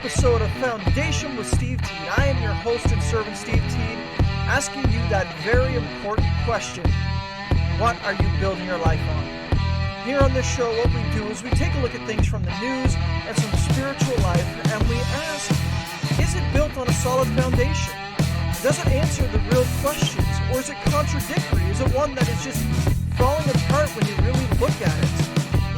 episode of Foundation with Steve Teed. I am your host and servant, Steve Teed, asking you that very important question: what are you building your life on? Here on this show, what we do is we take a look at things from the news and some spiritual life, and we ask, is it built on a solid foundation? Does it answer the real questions, or is it contradictory? Is it one that is just falling apart when you really look at it?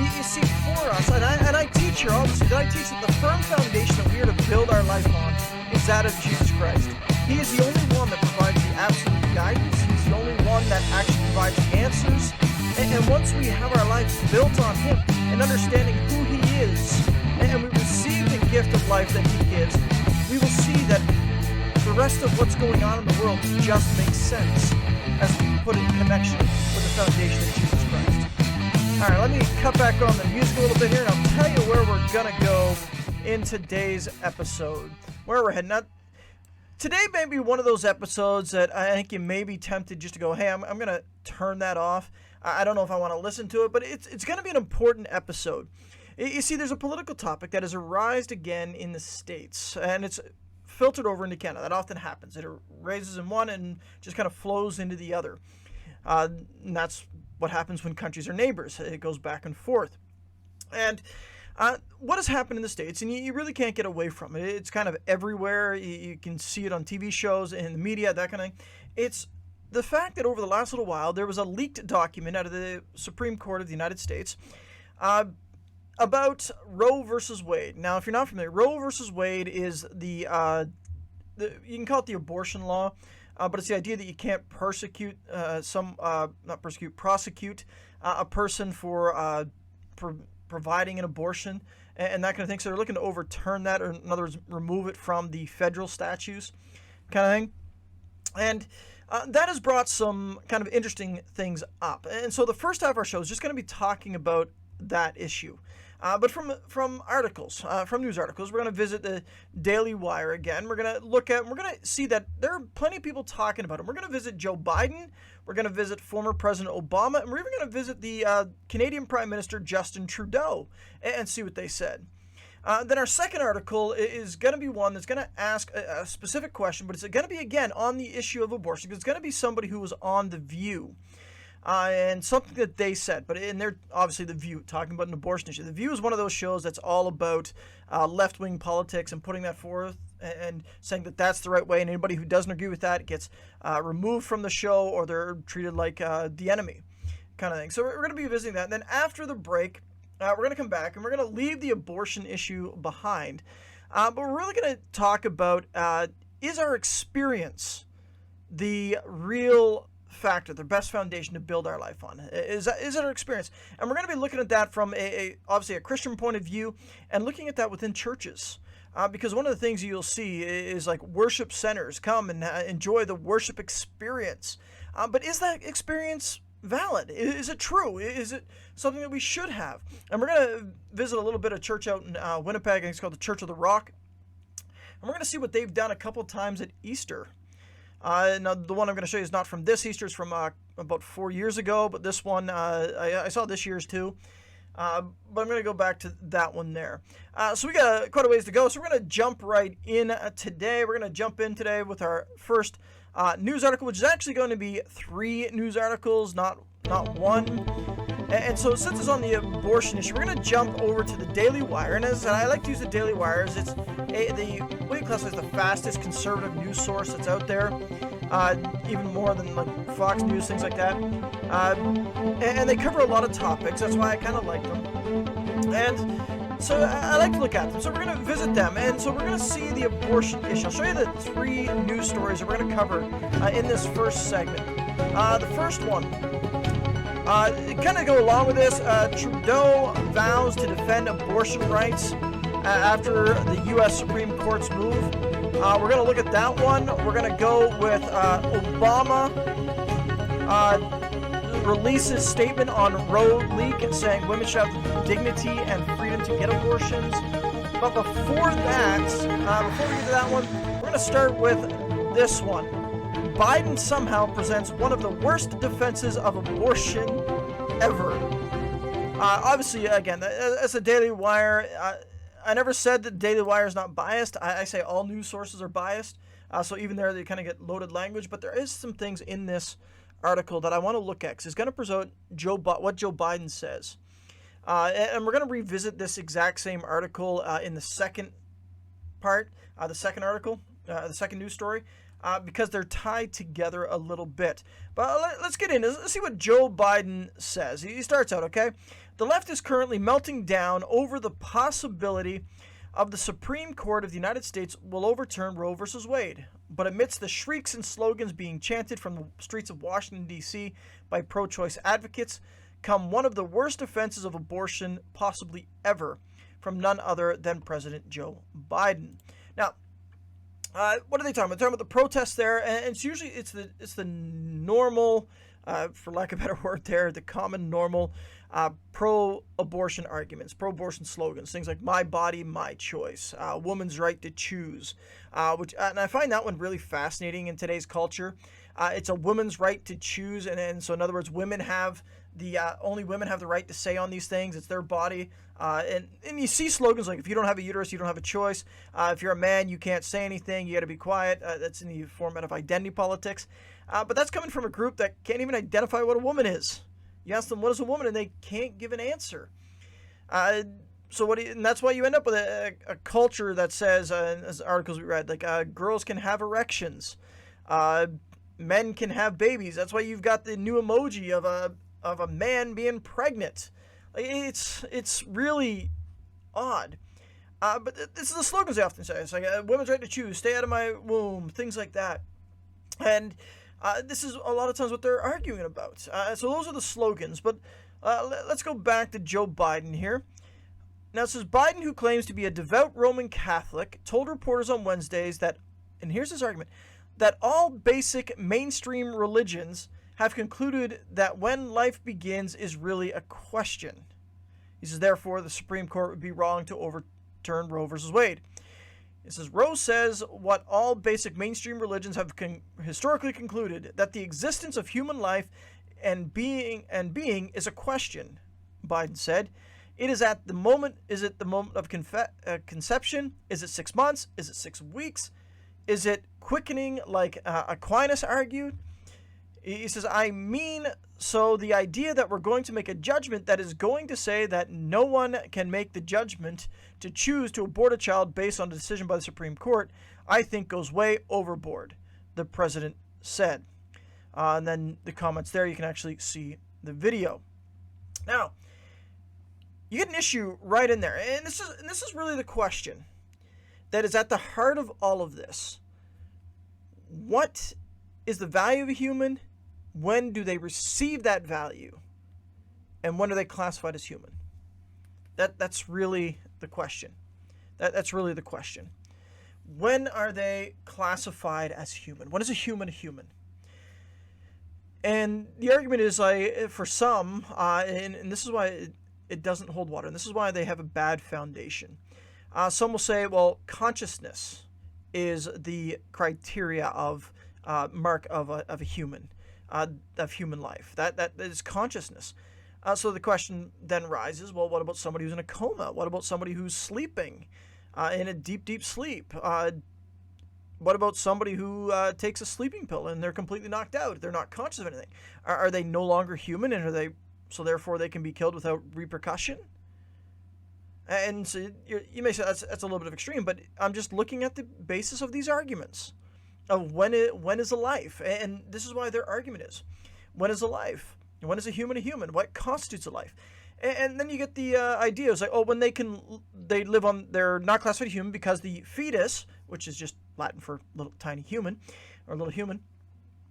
You see, for us, and I teach here, obviously, that I teach that the firm foundation that we are to build our life on is that of Jesus Christ. He is the only one that provides the absolute guidance. He's the only one that actually provides answers. And once we have our lives built on Him and understanding who He is, and we receive the gift of life that He gives, we will see that the rest of what's going on in the world just makes sense as we put it in connection with the foundation of Jesus Christ. Alright, let me cut back on the music a little bit here, and I'll tell you where we're going to go in today's episode. Where we're heading. Now, today may be one of those episodes that I think you may be tempted just to go, hey, I'm going to turn that off. I don't know if I want to listen to it, but it's going to be an important episode. You see, there's a political topic that has arisen again in the States, and it's filtered over into Canada. That often happens. It raises in one and just kind of flows into the other. And that's what happens when countries are neighbors. It goes back and forth. And what has happened in the States, and you really can't get away from it. It's kind of everywhere. You can see it on TV shows, in the media, that kind of thing. It's the fact that over the last little while, there was a leaked document out of the Supreme Court of the United States about Roe versus Wade. Now, if you're not familiar, Roe versus Wade is the you can call it the abortion law, but it's the idea that you can't prosecute a person for providing an abortion and that kind of thing. So they're looking to overturn that, or in other words, remove it from the federal statutes kind of thing. And that has brought some kind of interesting things up. And so the first half of our show is just going to be talking about that issue. But from articles, from news articles, we're going to visit the Daily Wire again. We're going to see that there are plenty of people talking about it. We're going to visit Joe Biden. We're going to visit former President Obama. And we're even going to visit the Canadian Prime Minister Justin Trudeau and see what they said. Then our second article is going to be one that's going to ask a specific question, but it's going to be, again, on the issue of abortion, because it's going to be somebody who was on The View. And something that they said, but in their, obviously, The View, talking about an abortion issue. The View is one of those shows that's all about left-wing politics and putting that forth and saying that that's the right way, and anybody who doesn't agree with that gets removed from the show, or they're treated like the enemy kind of thing. So we're going to be visiting that. And then after the break, we're going to come back, and we're going to leave the abortion issue behind. But we're really going to talk about, is our experience the real factor, the best foundation to build our life on? Is it our experience? And we're going to be looking at that from obviously a Christian point of view, and looking at that within churches. Because one of the things you'll see is like worship centers come and enjoy the worship experience. But is that experience valid? Is it true? Is it something that we should have? And we're going to visit a little bit of church out in Winnipeg. I think it's called the Church of the Rock. And we're going to see what they've done a couple times at Easter. Now, the one I'm going to show you is not from this Easter. It's from about 4 years ago. But this one, I saw this year's too. But I'm going to go back to that one there. So we got quite a ways to go. So we're going to jump right in today. We're going to jump in today with our first news article, which is actually going to be 3 news articles, not one. And so since it's on the abortion issue, we're going to jump over to the Daily Wire. And as I like to use the Daily Wire, as it's what you classify as the fastest conservative news source that's out there, even more than like Fox News, things like that. And they cover a lot of topics. That's why I kind of like them. And so I like to look at them. So we're going to visit them. And so we're going to see the abortion issue. I'll show you the 3 news stories that we're going to cover in this first segment. The first one, kind of go along with this, Trudeau vows to defend abortion rights after the U.S. Supreme Court's move. We're going to look at that one. We're going to go with Obama releases statement on Roe leak, saying women should have dignity and freedom to get abortions. But before that, before we get to that one, we're going to start with this one. Biden somehow presents one of the worst defenses of abortion ever. Obviously, again, as a Daily Wire, I never said that Daily Wire is not biased. I say all news sources are biased. So even there, they kind of get loaded language. But there is some things in this article that I want to look at, because it's going to present what Joe Biden says. And we're going to revisit this exact same article in the second part, the second article, the second news story, because they're tied together a little bit. But let's get in. Let's see what Joe Biden says. He starts out, okay? The left is currently melting down over the possibility of the Supreme Court of the United States will overturn Roe v. Wade. But amidst the shrieks and slogans being chanted from the streets of Washington, D.C. by pro-choice advocates, come one of the worst offenses of abortion possibly ever, from none other than President Joe Biden. Now, what are they talking about? They're talking about the protests there, and it's usually the normal, for lack of a better word there, the common normal pro-abortion arguments, pro-abortion slogans, things like "my body, my choice," "woman's right to choose," and I find that one really fascinating in today's culture. It's a woman's right to choose, and so in other words, women have only women have the right to say on these things. It's their body, and you see slogans like, "If you don't have a uterus, you don't have a choice. If you're a man, you can't say anything. You got to be quiet." That's in the format of identity politics, but that's coming from a group that can't even identify what a woman is. You ask them, "What is a woman?" and they can't give an answer. So and that's why you end up with a culture that says, as articles we read, like girls can have erections, men can have babies. That's why you've got the new emoji of a man being pregnant. Like, it's really odd. But this is the slogans they often say. It's like, "women's right to choose, stay out of my womb," things like that. And this is a lot of times what they're arguing about. So those are the slogans. But let's go back to Joe Biden here. Now it says, Biden, who claims to be a devout Roman Catholic, told reporters on Wednesdays that, and here's his argument, that all basic mainstream religions have concluded that when life begins is really a question. He says, therefore, the Supreme Court would be wrong to overturn Roe v. Wade. It says, Roe says what all basic mainstream religions have historically concluded, that the existence of human life and being is a question, Biden said. It is at the moment, is it the moment of conception? Is it 6 months? Is it 6 weeks? Is it quickening like Aquinas argued? He says, I mean, so the idea that we're going to make a judgment that is going to say that no one can make the judgment to choose to abort a child based on a decision by the Supreme Court, I think goes way overboard, the president said. And then the comments there, you can actually see the video. Now, you get an issue right in there, and this is really the question that is at the heart of all of this. What is the value of a human? When do they receive that value? And when are they classified as human? That's really the question. That's really the question. When are they classified as human? When is a human a human? And the argument is, for some, and this is why it doesn't hold water, and this is why they have a bad foundation. Some will say, well, consciousness is the criteria of mark of a human, of human life. That is consciousness. So the question then rises, well, what about somebody who's in a coma? What about somebody who's sleeping in a deep, deep sleep? What about somebody who takes a sleeping pill and they're completely knocked out? They're not conscious of anything. Are they no longer human, and so therefore they can be killed without repercussion? And so you may say that's a little bit of extreme, but I'm just looking at the basis of these arguments of when is a life, and this is why their argument is, when is a life? When is a human a human? What constitutes a life? And then you get the ideas like, when they're not classified human because the fetus, which is just Latin for little tiny human or little human,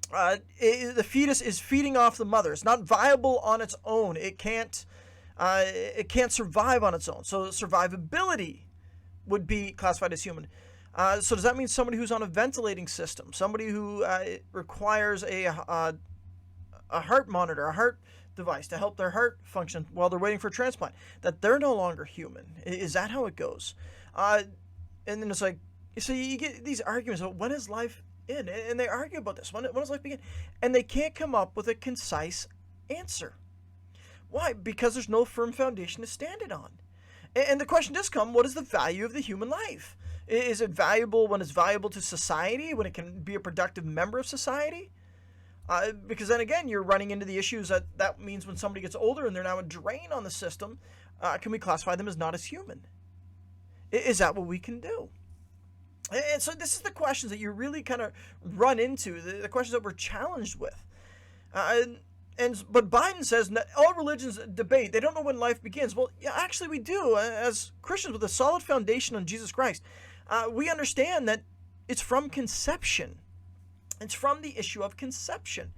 the fetus is feeding off the mother. It's not viable on its own. It can't survive on its own. So survivability would be classified as human. So does that mean somebody who's on a ventilating system, somebody who requires a heart monitor, a heart device to help their heart function while they're waiting for a transplant, that they're no longer human? Is that how it goes? And then it's like, so you get these arguments about when is life in, and they argue about this. When does life begin? And they can't come up with a concise answer. Why? Because there's no firm foundation to stand it on. And the question does come, what is the value of the human life? Is it valuable when it's valuable to society, when it can be a productive member of society? Because then again, you're running into the issues that means when somebody gets older and they're now a drain on the system, can we classify them as not as human? Is that what we can do? And so this is the questions that you really kind of run into, the questions that we're challenged with. But Biden says all religions debate. They don't know when life begins. Well, yeah, actually we do. As Christians with a solid foundation on Jesus Christ, we understand that it's from conception. It's from the issue of conception.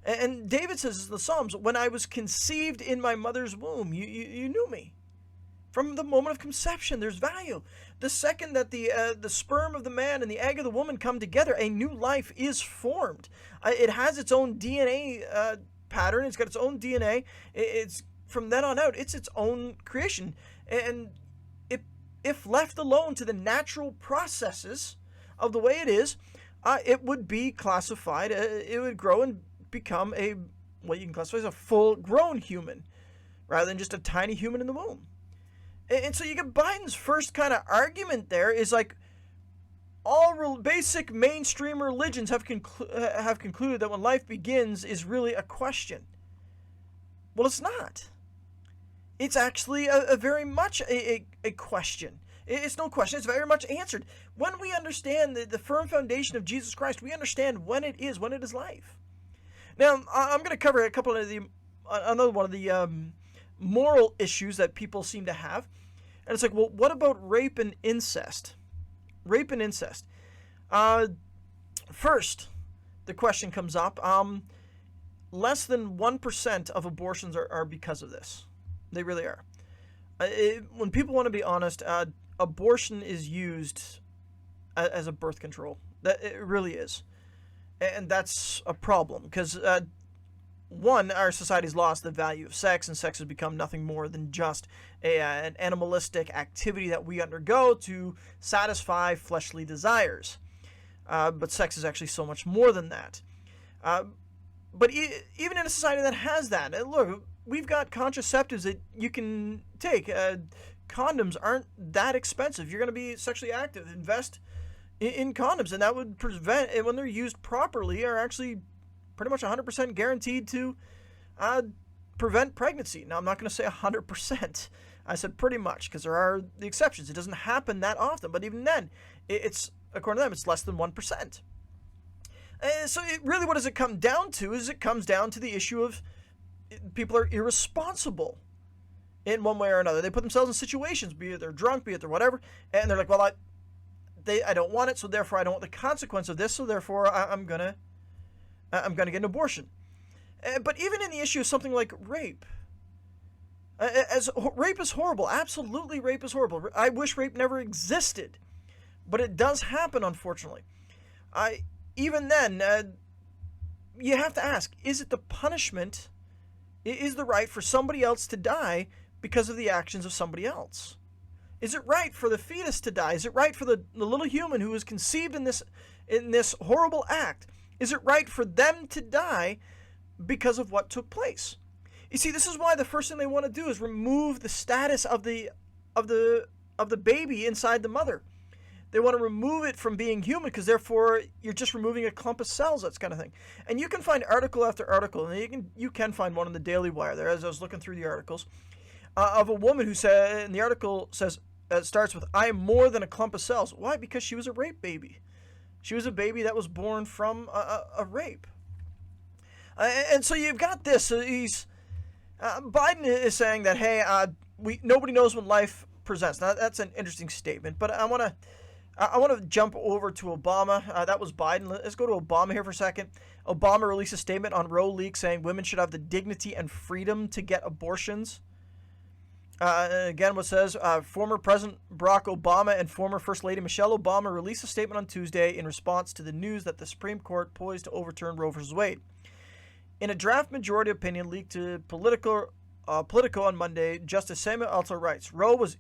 And David says in the Psalms, when I was conceived in my mother's womb, you knew me. From the moment of conception, there's value. The second that the sperm of the man and the egg of the woman come together, a new life is formed. It has its own DNA pattern. It's got its own DNA. It's from then on out, it's its own creation. And if left alone to the natural processes of the way it is, it would be classified. It would grow and become what you can classify as a full-grown human, rather than just a tiny human in the womb. And so you get Biden's first kind of argument there is like all basic mainstream religions have concluded that when life begins is really a question. Well, it's not. It's actually a very much a question. It's no question. It's very much answered. When we understand the firm foundation of Jesus Christ, we understand when it is life. Now, I'm going to cover another one of the moral issues that people seem to have. And it's like, well, what about rape and incest? Rape and incest. First, the question comes up, less than 1% of abortions are because of this. They really are. When people want to be honest, abortion is used as a birth control. That it really is. And that's a problem because one, our society's lost the value of sex, and sex has become nothing more than just an animalistic activity that we undergo to satisfy fleshly desires. But sex is actually so much more than that. But even in a society that has that, look, we've got contraceptives that you can take. Condoms aren't that expensive. You're going to be sexually active. Invest in condoms, and that would prevent, when they're used properly, are actually pretty much 100% guaranteed to prevent pregnancy. Now, I'm not going to say 100%. I said pretty much, because there are the exceptions. It doesn't happen that often, but even then, it's according to them, it's less than 1%. So really, what does it come down to? It comes down to the issue of people are irresponsible in one way or another. They put themselves in situations, be it they're drunk, be it they're whatever, and they're like, well, I don't want it, so therefore I don't want the consequence of this, so therefore I'm gonna get an abortion. But even in the issue of something like rape, rape is horrible. Absolutely, rape is horrible. I wish rape never existed, but it does happen, unfortunately. Even then, you have to ask, is it the punishment, is the right for somebody else to die because of the actions of somebody else? Is it right for the fetus to die? Is it right for the little human who was conceived in this horrible act? Is it right for them to die because of what took place? You see, this is why the first thing they want to do is remove the status of the baby inside the mother. They want to remove it from being human because therefore you're just removing a clump of cells, that kind of thing. And you can find article after article, and you can find one in the Daily Wire there as I was looking through the articles, of a woman who said, and the article says, it starts with, I am more than a clump of cells. Why? Because she was a rape baby. She was a baby that was born from a rape. And so you've got this. Biden is saying that, hey, nobody knows when life presents. Now, that's an interesting statement, but I want to jump over to Obama. That was Biden. Let's go to Obama here for a second. Obama released a statement on Roe leak saying women should have the dignity and freedom to get abortions. Again, what says, former President Barack Obama and former First Lady Michelle Obama released a statement on Tuesday in response to the news that the Supreme Court poised to overturn Roe v. Wade. In a draft majority opinion leaked to Politico on Monday, Justice Samuel Alito writes, Roe was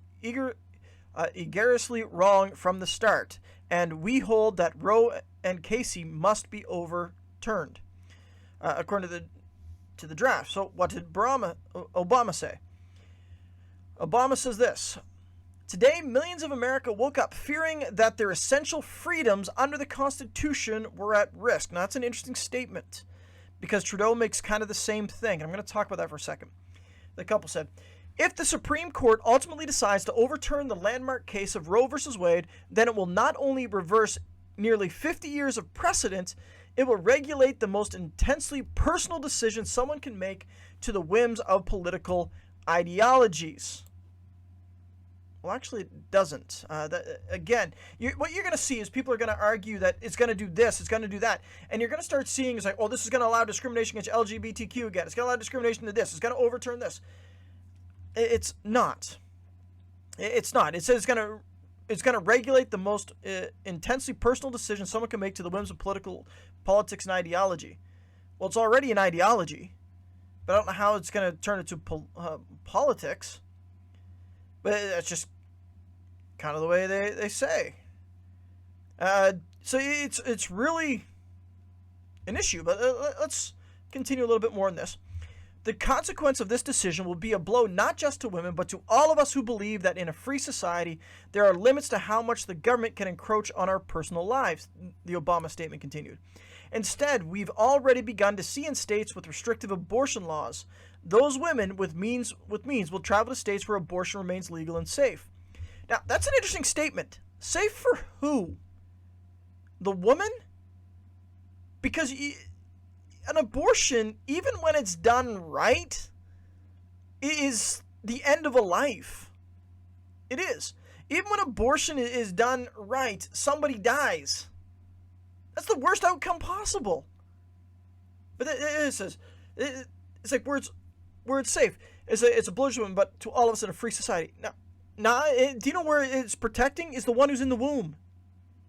egregiously wrong from the start, and we hold that Roe and Casey must be overturned, according to the draft. So what did Obama say? Obama says this, Today, millions of America woke up fearing that their essential freedoms under the Constitution were at risk. Now, that's an interesting statement because Trudeau makes kind of the same thing. I'm going to talk about that for a second. The couple said, if the Supreme Court ultimately decides to overturn the landmark case of Roe v. Wade, then it will not only reverse nearly 50 years of precedent, it will regulate the most intensely personal decision someone can make to the whims of political ideologies. Well, actually, it doesn't. What you're going to see is people are going to argue that it's going to do this, it's going to do that. And you're going to start seeing it's like, oh, this is going to allow discrimination against LGBTQ again. It's going to allow discrimination to this. It's going to overturn this. It's not. It's not. It says it's going to regulate the most intensely personal decision someone can make to the whims of politics and ideology. Well, it's already an ideology, but I don't know how it's going to turn it to politics. But that's just kind of the way they say. So it's really an issue. But let's continue a little bit more on this. The consequence of this decision will be a blow not just to women, but to all of us who believe that in a free society, there are limits to how much the government can encroach on our personal lives, the Obama statement continued. Instead, we've already begun to see in states with restrictive abortion laws, those women with means will travel to states where abortion remains legal and safe. Now, that's an interesting statement. Safe for who? The woman? Because an abortion, even when it's done right, is the end of a life. It is. Even when abortion is done right, somebody dies. That's the worst outcome possible. But it says, it's like where it's safe. It's a blows to women, but to all of us in a free society. Now, do you know where it's protecting? Is the one who's in the womb.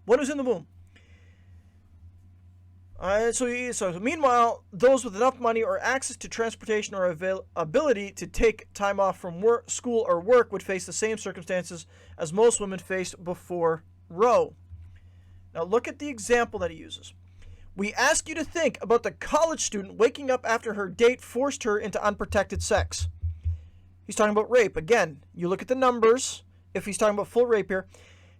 One who's in the womb. So meanwhile, those with enough money or access to transportation or ability to take time off from work, school, or work would face the same circumstances as most women faced before Roe. Now look at the example that he uses. We ask you to think about the college student waking up after her date forced her into unprotected sex. He's talking about rape. Again, you look at the numbers. If he's talking about full rape here,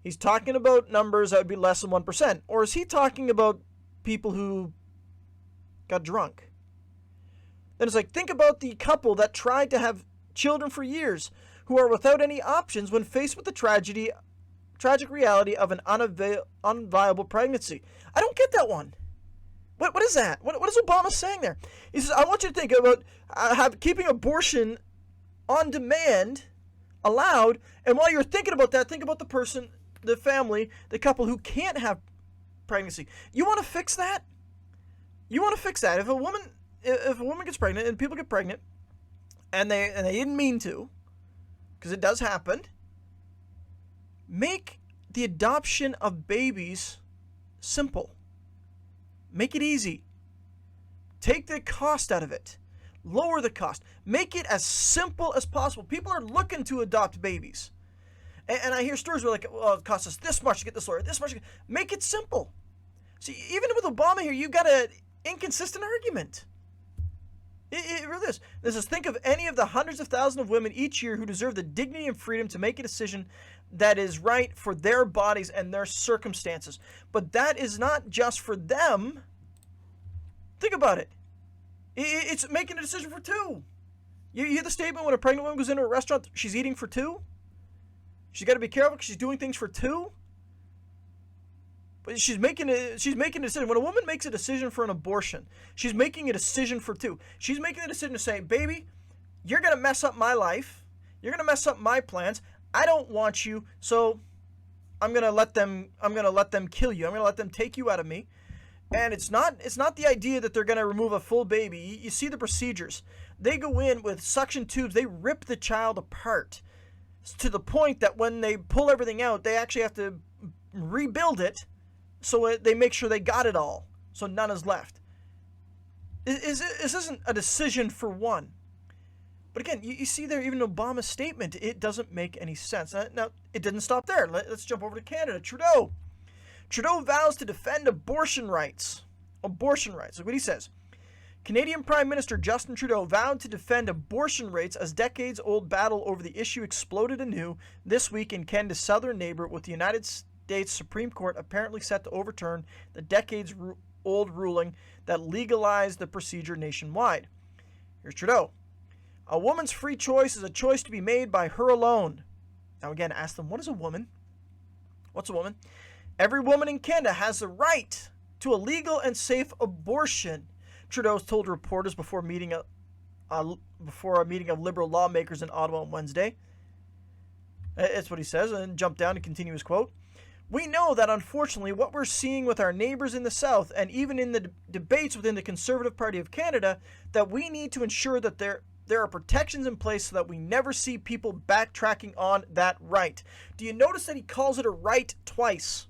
he's talking about numbers that would be less than 1%. Or is he talking about people who got drunk? Then it's like, think about the couple that tried to have children for years, who are without any options when faced with the tragic reality of an unviable pregnancy. I don't get that one. What is that? What is Obama saying there? He says, I want you to think about keeping abortion on demand allowed, and while you're thinking about that, think about the person, the family, the couple who can't have pregnancy. You want to fix that? You want to fix that. If a woman gets pregnant and people get pregnant and they didn't mean to, because it does happen, make the adoption of babies simple. Make it easy. Take the cost out of it. Lower the cost. Make it as simple as possible. People are looking to adopt babies. And I hear stories where like, well, it costs us this much to get this lawyer, this much. Make it simple. See, even with Obama here, you've got an inconsistent argument. It really is. This is, think of any of the hundreds of thousands of women each year who deserve the dignity and freedom to make a decision that is right for their bodies and their circumstances. But that is not just for them. Think about it. It's making a decision for two. You hear the statement when a pregnant woman goes into a restaurant, she's eating for two? She's got to be careful because she's doing things for two? But she's making a decision. When a woman makes a decision for an abortion, she's making a decision for two. She's making the decision to say, baby, you're going to mess up my life. You're going to mess up my plans. I don't want you, so I'm going to let them kill you. I'm going to let them take you out of me. And it's not the idea that they're going to remove a full baby. You see the procedures. They go in with suction tubes. They rip the child apart to the point that when they pull everything out, they actually have to rebuild it so they make sure they got it all, so none is left. This isn't a decision for one. But again, you see there, even Obama's statement, it doesn't make any sense. Now, it didn't stop there. Let's jump over to Canada. Trudeau. Trudeau vows to defend abortion rights. Abortion rights. Look what he says. Canadian Prime Minister Justin Trudeau vowed to defend abortion rights as decades-old battle over the issue exploded anew this week in Canada's southern neighbor, with the United States Supreme Court apparently set to overturn the decades-old ruling that legalized the procedure nationwide. Here's Trudeau. A woman's free choice is a choice to be made by her alone. Now again, ask them, what is a woman? What's a woman? Every woman in Canada has the right to a legal and safe abortion, Trudeau told reporters before a meeting of Liberal lawmakers in Ottawa on Wednesday. That's what he says, and jumped down to continue his quote. We know that, unfortunately, what we're seeing with our neighbours in the South, and even in the debates within the Conservative Party of Canada, that we need to ensure that there are protections in place so that we never see people backtracking on that right. Do you notice that he calls it a right twice?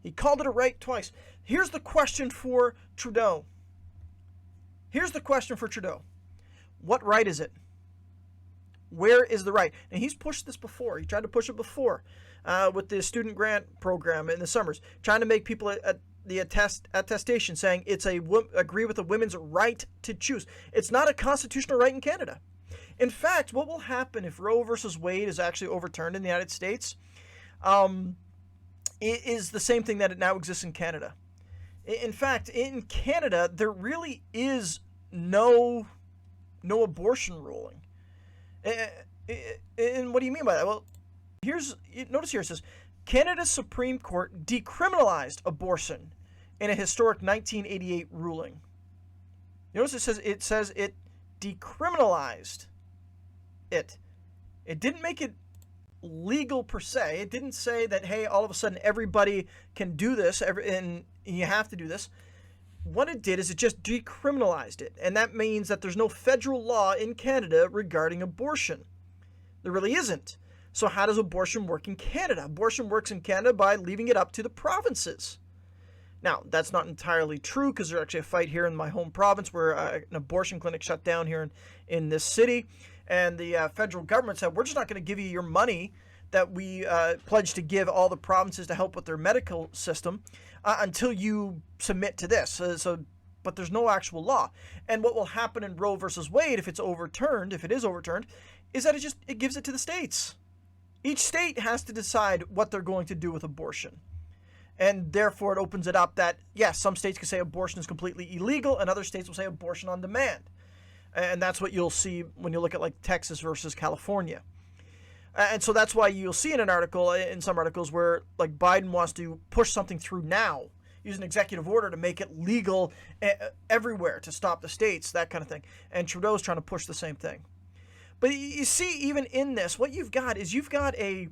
He called it a right twice. Here's the question for Trudeau. What right is it? Where is the right? And he's pushed this before. He tried to push it before with the student grant program in the summers, trying to make people at the attestation saying it's agree with the women's right to choose. It's not a constitutional right in Canada. In fact, what will happen if Roe versus Wade is actually overturned in the United States is the same thing that it now exists in Canada. In fact, in Canada, there really is no abortion ruling. And what do you mean by that? Well, notice here it says, Canada's Supreme Court decriminalized abortion in a historic 1988 ruling. Notice it says it decriminalized it. It didn't make it legal per se. It didn't say that, hey, all of a sudden everybody can do this and you have to do this. What it did is it just decriminalized it, and that means that there's no federal law in Canada regarding abortion. There really isn't. So how does abortion work in Canada? Abortion works in Canada by leaving it up to the provinces. Now, that's not entirely true, because there's actually a fight here in my home province where an abortion clinic shut down here in this city, and the federal government said, we're just not going to give you your money that we pledged to give all the provinces to help with their medical system until you submit to this. But there's no actual law. And what will happen in Roe versus Wade if it is overturned, is that it gives it to the states. Each state has to decide what they're going to do with abortion. And therefore it opens it up that, yes, some states can say abortion is completely illegal, and other states will say abortion on demand. And that's what you'll see when you look at like Texas versus California. And so that's why you'll see in some articles where like Biden wants to push something through now, use an executive order to make it legal everywhere, to stop the states, that kind of thing. And Trudeau's trying to push the same thing. But you see, even in this, what you've got a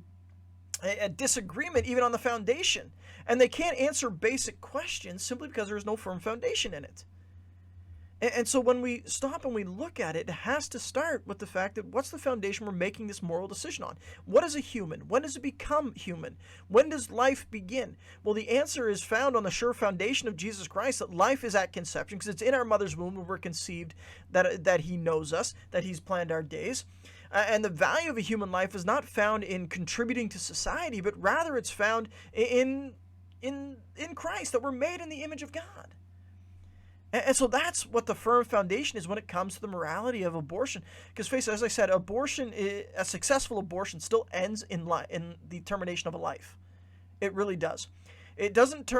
disagreement even on the foundation. And they can't answer basic questions simply because there's no firm foundation in it. And so when we stop and we look at it, it has to start with the fact that what's the foundation we're making this moral decision on? What is a human? When does it become human? When does life begin? Well, the answer is found on the sure foundation of Jesus Christ, that life is at conception, because it's in our mother's womb when we're conceived, that he knows us, that he's planned our days. And the value of a human life is not found in contributing to society, but rather it's found in Christ, that we're made in the image of God. And so that's what the firm foundation is when it comes to the morality of abortion. Because face it, as I said, a successful abortion still ends in the termination of a life. It really does. It doesn't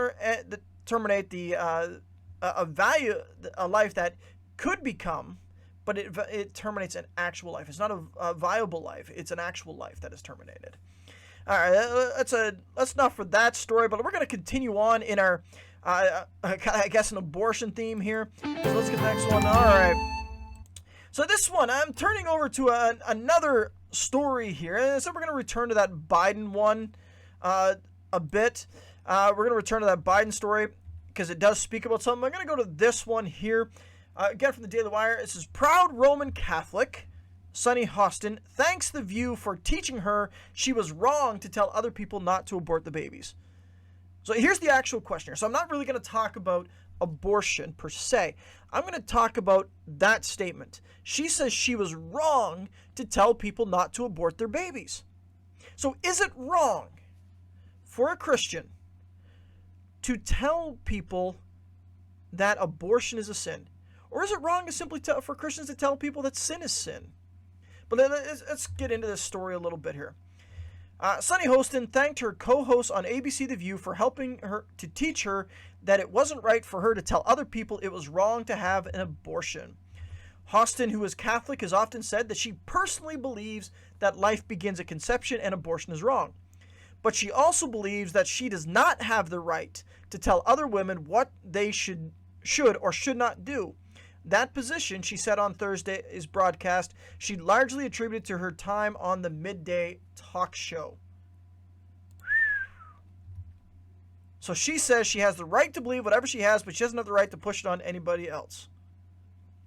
terminate a life that could become, but it terminates an actual life. It's not a viable life. It's an actual life that is terminated. All right, that's enough for that story, but we're going to continue on in our, I guess, an abortion theme here. So let's get the next one. All right. So this one, I'm turning over to another story here. And so we're going to return to that Biden one a bit. We're going to return to that Biden story because it does speak about something. I'm going to go to this one here. Again, from the Daily Wire. It says, proud Roman Catholic Sunny Hostin thanks The View for teaching her she was wrong to tell other people not to abort the babies. So here's the actual question here. So I'm not really going to talk about abortion per se. I'm going to talk about that statement. She says she was wrong to tell people not to abort their babies. So is it wrong for a Christian to tell people that abortion is a sin? Or is it wrong to simply for Christians to tell people that sin is sin? But let's get into this story a little bit here. Sunny Hostin thanked her co-host on ABC The View for helping her to teach her that it wasn't right for her to tell other people it was wrong to have an abortion. Hostin, who is Catholic, has often said that she personally believes that life begins at conception and abortion is wrong. But she also believes that she does not have the right to tell other women what they should or should not do. That position, she said on Thursday's broadcast, she largely attributed to her time on the midday talk show. So she says she has the right to believe whatever she has, but she doesn't have the right to push it on anybody else.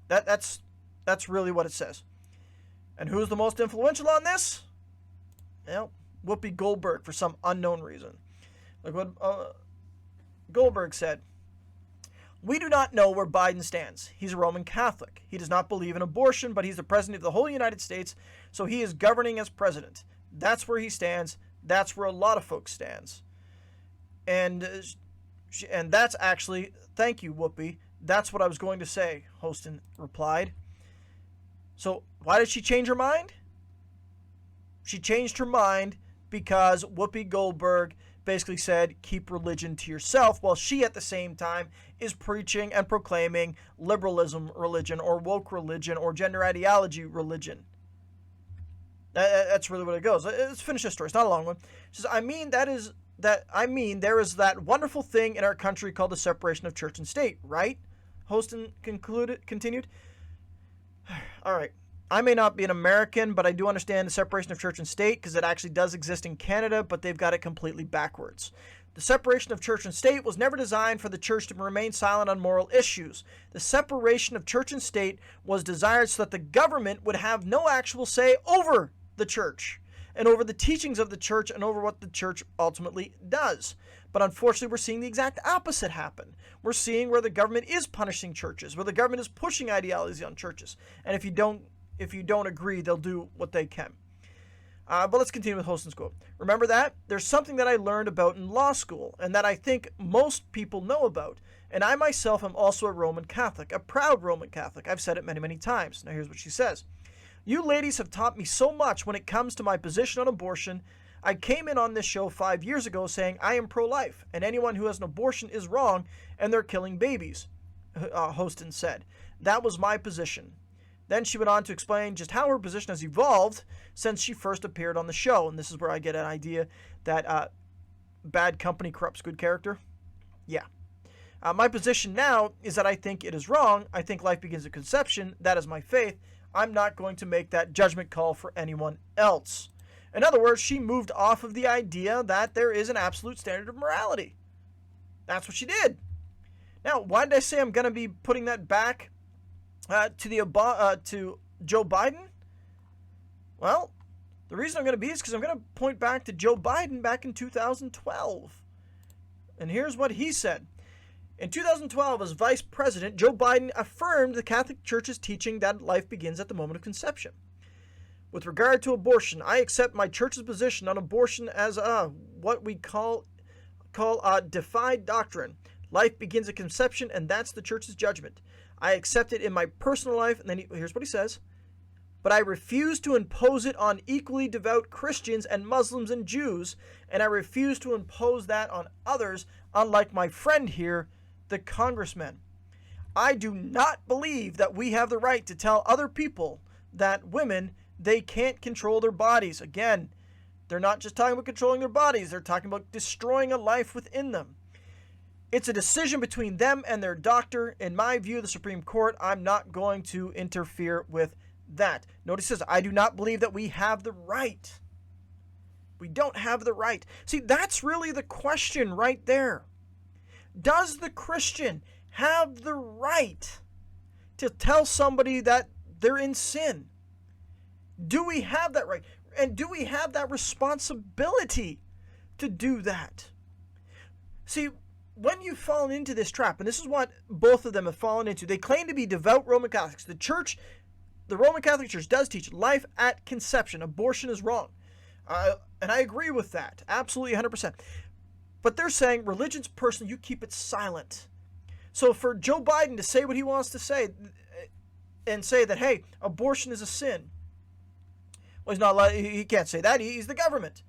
That's really what it says. And who's the most influential on this? Well, Whoopi Goldberg, for some unknown reason. Like what Goldberg said, "We do not know where Biden stands. He's a Roman Catholic. He does not believe in abortion, but he's the president of the whole United States, so he is governing as president. That's where he stands. That's where a lot of folks stands." And that's actually, thank you, Whoopi. That's what I was going to say, Hostin replied. So why did she change her mind? She changed her mind because Whoopi Goldberg basically said, keep religion to yourself, while she at the same time is preaching and proclaiming liberalism religion or woke religion or gender ideology religion. That's really what it goes. Let's finish this story. It's not a long one. She says, there is that wonderful thing in our country called the separation of church and state, right? Hostin continued. All right. I may not be an American, but I do understand the separation of church and state because it actually does exist in Canada, but they've got it completely backwards. The separation of church and state was never designed for the church to remain silent on moral issues. The separation of church and state was desired so that the government would have no actual say over the church and over the teachings of the church and over what the church ultimately does. But unfortunately, we're seeing the exact opposite happen. We're seeing where the government is punishing churches, where the government is pushing ideology on churches. And if you don't agree, they'll do what they can. But let's continue with Hostin's quote. Remember that? There's something that I learned about in law school, and that I think most people know about. And I myself am also a Roman Catholic, a proud Roman Catholic. I've said it many, many times. Now here's what she says. You ladies have taught me so much when it comes to my position on abortion. I came in on this show 5 years ago saying I am pro-life, and anyone who has an abortion is wrong, and they're killing babies, Hostin said. That was my position. Then she went on to explain just how her position has evolved since she first appeared on the show. And this is where I get an idea that bad company corrupts good character. Yeah. My position now is that I think it is wrong. I think life begins at conception. That is my faith. I'm not going to make that judgment call for anyone else. In other words, she moved off of the idea that there is an absolute standard of morality. That's what she did. Now, why did I say I'm going to be putting that back to Joe Biden? Well, the reason I'm going to be is because I'm going to point back to Joe Biden back in 2012. And here's what he said. In 2012, as vice president, Joe Biden affirmed the Catholic Church's teaching that life begins at the moment of conception. With regard to abortion, I accept my church's position on abortion as what we call defied doctrine. Life begins at conception, and that's the church's judgment. I accept it in my personal life, and then here's what he says. But I refuse to impose it on equally devout Christians and Muslims and Jews, and I refuse to impose that on others, unlike my friend here, the congressman. I do not believe that we have the right to tell other people that women, they can't control their bodies. Again, they're not just talking about controlling their bodies, they're talking about destroying a life within them. It's a decision between them and their doctor. In my view, the Supreme Court, I'm not going to interfere with that. Notice it says, I do not believe that we have the right. We don't have the right. See, that's really the question right there. Does the Christian have the right to tell somebody that they're in sin? Do we have that right? And do we have that responsibility to do that? See, when you've fallen into this trap, and this is what both of them have fallen into, they claim to be devout Roman Catholics. The Roman Catholic Church does teach life at conception. Abortion is wrong. And I agree with that. Absolutely 100%. But they're saying religion's personal. You keep it silent. So for Joe Biden to say what he wants to say and say that, hey, abortion is a sin, well, he's not allowed, he can't say that. He's the government.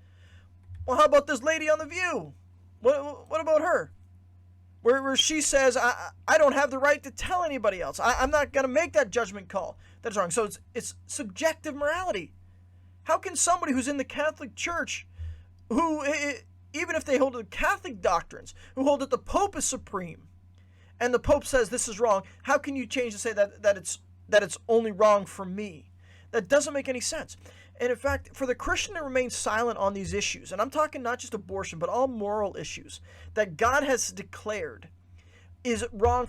Well, how about this lady on The View? What about her? Where she says, I don't have the right to tell anybody else. I'm not going to make that judgment call. That's wrong. So it's subjective morality. How can somebody who's in the Catholic Church, who, even if they hold to the Catholic doctrines, who hold that the Pope is supreme, and the Pope says this is wrong, how can you change to say that it's only wrong for me? That doesn't make any sense. And in fact, for the Christian to remain silent on these issues, and I'm talking not just abortion, but all moral issues that God has declared is wrong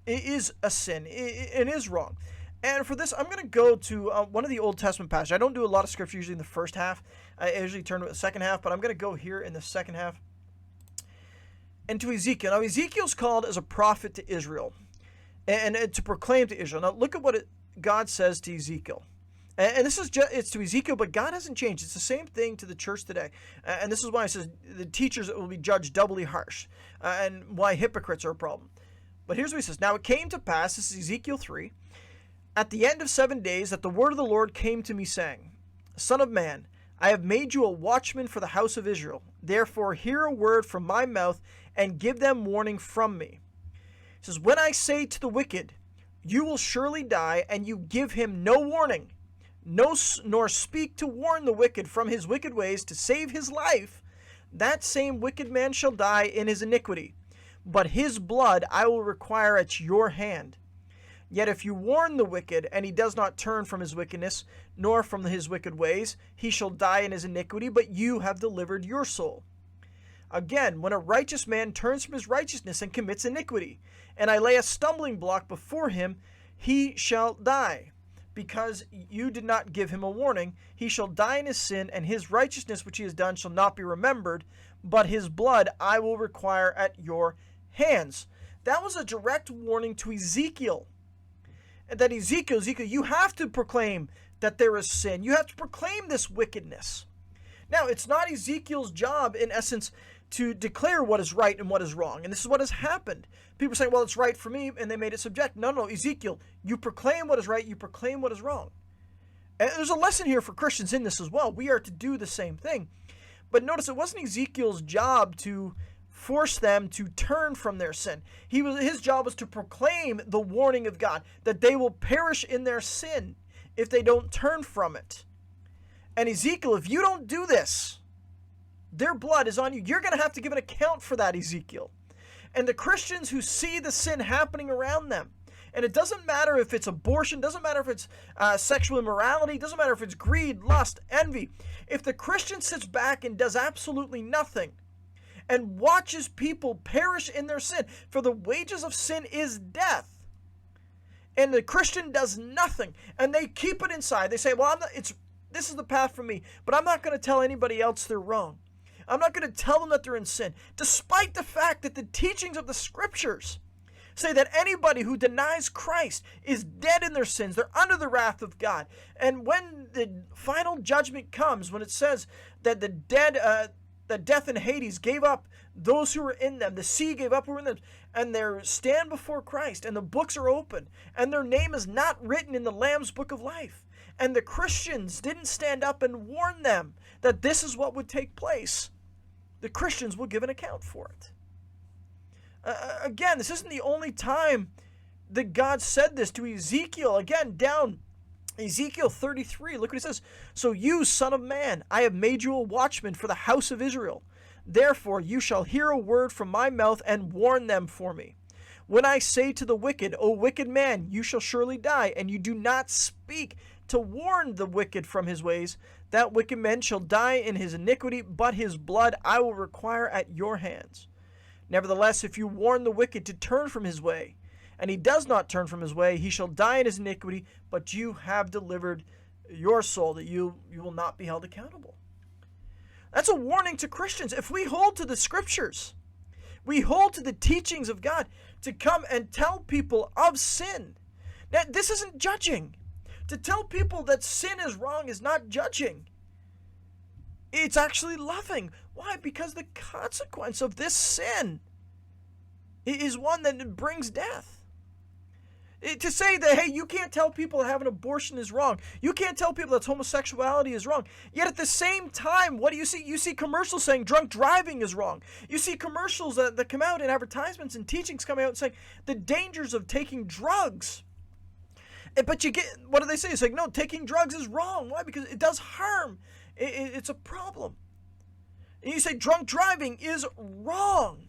is a sin. It is wrong. And for this, I'm going to go to one of the Old Testament passages. I don't do a lot of scripture usually in the first half. I usually turn to the second half, but I'm going to go here in the second half. And to Ezekiel. Now, Ezekiel's called as a prophet to Israel and to proclaim to Israel. Now, look at what God says to Ezekiel. And this is it's to Ezekiel, but God hasn't changed. It's the same thing to the church today. And this is why it says the teachers will be judged doubly harsh, and why hypocrites are a problem. But here's what he says. Now it came to pass, this is Ezekiel 3, at the end of 7 days that the word of the Lord came to me, saying, Son of man, I have made you a watchman for the house of Israel. Therefore hear a word from my mouth, and give them warning from me. He says, when I say to the wicked, you will surely die, and you give him no warning, nor speak to warn the wicked from his wicked ways to save his life, that same wicked man shall die in his iniquity, but his blood I will require at your hand. Yet if you warn the wicked, and he does not turn from his wickedness, nor from his wicked ways, he shall die in his iniquity, but you have delivered your soul. Again, when a righteous man turns from his righteousness and commits iniquity, and I lay a stumbling block before him, he shall die. Because you did not give him a warning, he shall die in his sin, and his righteousness which he has done shall not be remembered, but his blood I will require at your hands. That was a direct warning to Ezekiel. And that Ezekiel, you have to proclaim that there is sin. You have to proclaim this wickedness. Now, it's not Ezekiel's job, in essence, to declare what is right and what is wrong. And this is what has happened. People say, well, it's right for me, and they made it subject. No, Ezekiel, you proclaim what is right, you proclaim what is wrong. And there's a lesson here for Christians in this as well. We are to do the same thing. But notice it wasn't Ezekiel's job to force them to turn from their sin. His job was to proclaim the warning of God, that they will perish in their sin if they don't turn from it. And Ezekiel, if you don't do this, their blood is on you. You're going to have to give an account for that, Ezekiel. And the Christians who see the sin happening around them, and it doesn't matter if it's abortion, doesn't matter if it's sexual immorality, doesn't matter if it's greed, lust, envy. If the Christian sits back and does absolutely nothing and watches people perish in their sin, for the wages of sin is death, and the Christian does nothing, and they keep it inside. They say, well, this is the path for me, but I'm not going to tell anybody else they're wrong. I'm not going to tell them that they're in sin, despite the fact that the teachings of the scriptures say that anybody who denies Christ is dead in their sins. They're under the wrath of God. And when the final judgment comes, when it says that the death and Hades gave up those who were in them, the sea gave up who were in them, and they stand before Christ, and the books are open, and their name is not written in the Lamb's book of life. And the Christians didn't stand up and warn them that this is what would take place. The Christians will give an account for it. Again, this isn't the only time that God said this to Ezekiel. Again, down Ezekiel 33, look what he says. So you, son of man, I have made you a watchman for the house of Israel. Therefore you shall hear a word from my mouth and warn them for me. When I say to the wicked, O wicked man, you shall surely die, and you do not speak to warn the wicked from his ways, that wicked man shall die in his iniquity, but his blood I will require at your hands. Nevertheless, if you warn the wicked to turn from his way, and he does not turn from his way, he shall die in his iniquity, but you have delivered your soul, that you will not be held accountable. That's a warning to Christians. If we hold to the scriptures, we hold to the teachings of God to come and tell people of sin. Now, this isn't judging. To tell people that sin is wrong is not judging. It's actually loving. Why? Because the consequence of this sin is one that brings death. To say that, hey, you can't tell people that having an abortion is wrong. You can't tell people that homosexuality is wrong. Yet at the same time, what do you see? You see commercials saying drunk driving is wrong. You see commercials that come out in advertisements and teachings coming out and saying the dangers of taking drugs. But you get, what do they say? It's like, no, taking drugs is wrong. Why? Because it does harm. It's a problem. And you say drunk driving is wrong.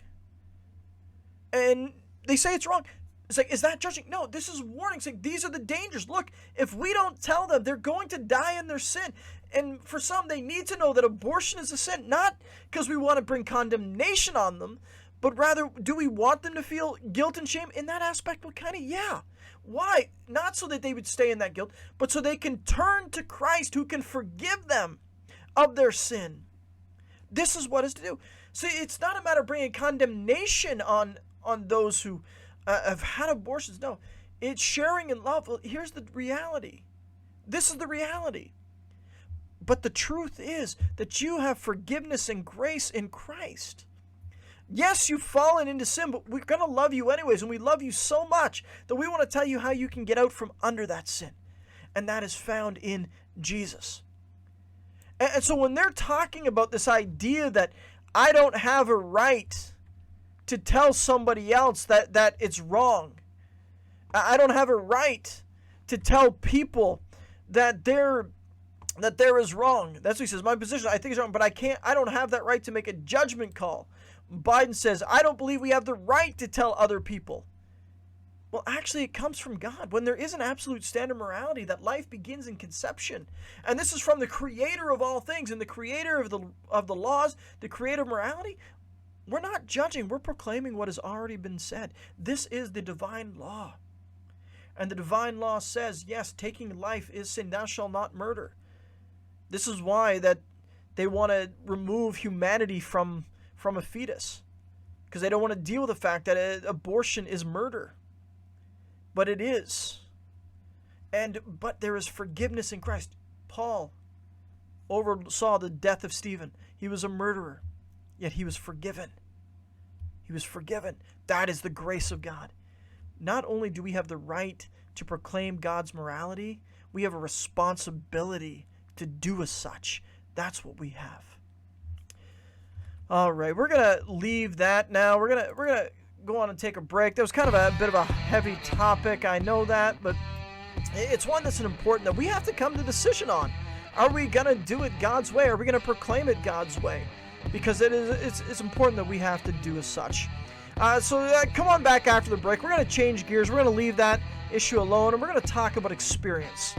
And they say it's wrong. It's like, is that judging? No, this is warning. It's like, these are the dangers. Look, if we don't tell them, they're going to die in their sin. And for some, they need to know that abortion is a sin, not because we want to bring condemnation on them, but rather, do we want them to feel guilt and shame? In that aspect, well, kind of, yeah. Why? Not so that they would stay in that guilt, but so they can turn to Christ, who can forgive them of their sin. This is what is to do. See, it's not a matter of bringing condemnation on those who have had abortions. No, it's sharing in love. Well, here's the reality. This is the reality. But the truth is that you have forgiveness and grace in Christ. Yes, you've fallen into sin, but we're going to love you anyways, and we love you so much that we want to tell you how you can get out from under that sin. And that is found in Jesus. And so when they're talking about this idea that I don't have a right to tell somebody else that it's wrong. I don't have a right to tell people that there is wrong. That's what he says. My position, I think, is wrong, but I don't have that right to make a judgment call. Biden says, I don't believe we have the right to tell other people. Well, actually, it comes from God. When there is an absolute standard morality, that life begins in conception. And this is from the creator of all things and the creator of the laws, the creator of morality. We're not judging. We're proclaiming what has already been said. This is the divine law. And the divine law says, yes, taking life is sin. Thou shalt not murder. This is why that they want to remove humanity from a fetus. Because they don't want to deal with the fact that abortion is murder. But it is. But there is forgiveness in Christ. Paul oversaw the death of Stephen. He was a murderer. Yet he was forgiven. He was forgiven. That is the grace of God. Not only do we have the right to proclaim God's morality, we have a responsibility to do as such. That's what we have. All right, we're gonna leave that now. We're gonna go on and take a break. That was kind of a bit of a heavy topic. I know that, but it's one that's important that we have to come to a decision on. Are we gonna do it God's way? Are we gonna proclaim it God's way? Because it's important that we have to do as such. So come on back after the break. We're going to change gears. We're going to leave that issue alone, and we're going to talk about experience.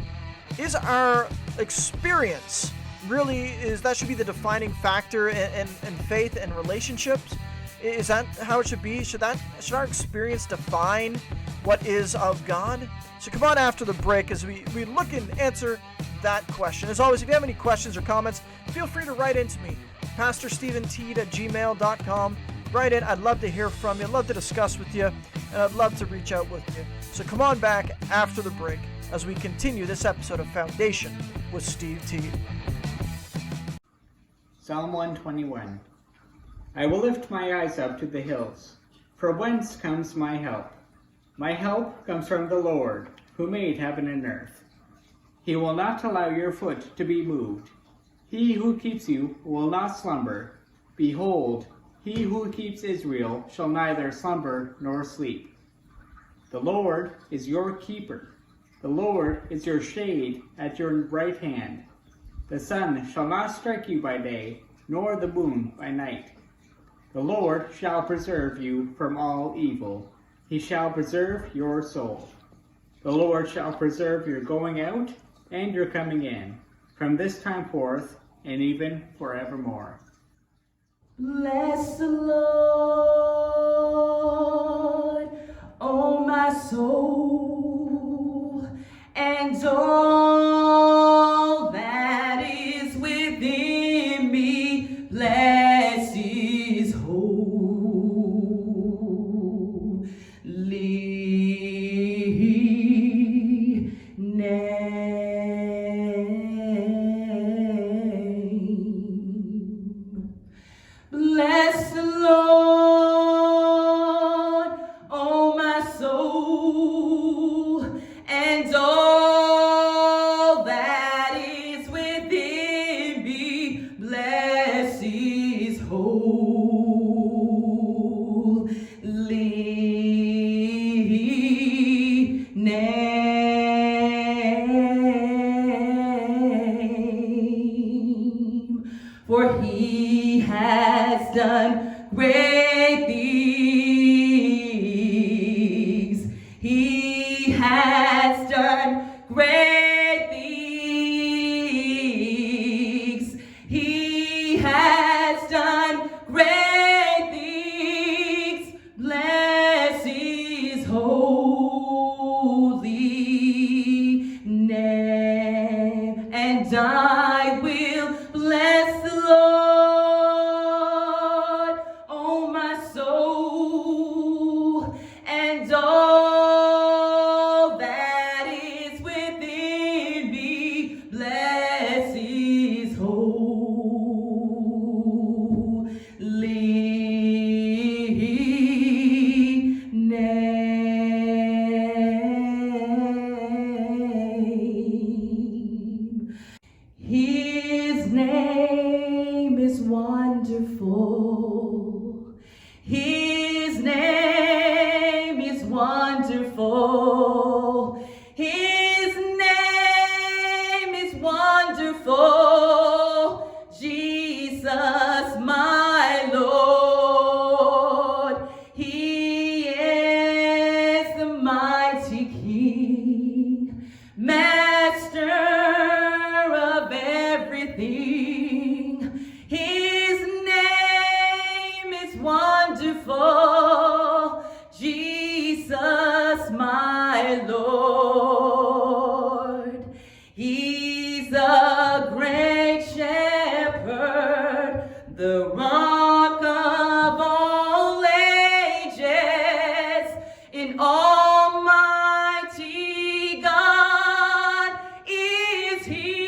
Is our experience that should be the defining factor in faith and relationships? Is that how it should be? Should our experience define what is of God? So come on after the break as we look and answer that question. As always, if you have any questions or comments, feel free to write into me. PastorStephenT@gmail.com. Write in. I'd love to hear from you. I'd love to discuss with you, and I'd love to reach out with you. So come on back after the break as we continue this episode of Foundation with Steve T. Psalm 121. I will lift my eyes up to the hills. From whence comes my help? My help comes from the Lord, who made heaven and earth. He will not allow your foot to be moved. He who keeps you will not slumber. Behold, he who keeps Israel shall neither slumber nor sleep. The Lord is your keeper. The Lord is your shade at your right hand. The sun shall not strike you by day, nor the moon by night. The Lord shall preserve you from all evil. He shall preserve your soul. The Lord shall preserve your going out and your coming in, from this time forth and even forevermore. Bless the Lord, O my soul, and all that is within me. Bless his holy name. Bless the Lord, for he has done great things. He has done great things. He has done great things. Bless his holy name. And I will bless the Lord, oh my soul, and all that is within me. Bless his holy name. His name is wonderful. His name is wonderful. His name is wonderful. Jesus, my Lord. He is the mighty King, Master of everything. His name is wonderful. Jesus, my Lord. He's a great shepherd, the rock of all ages. In Almighty God is he.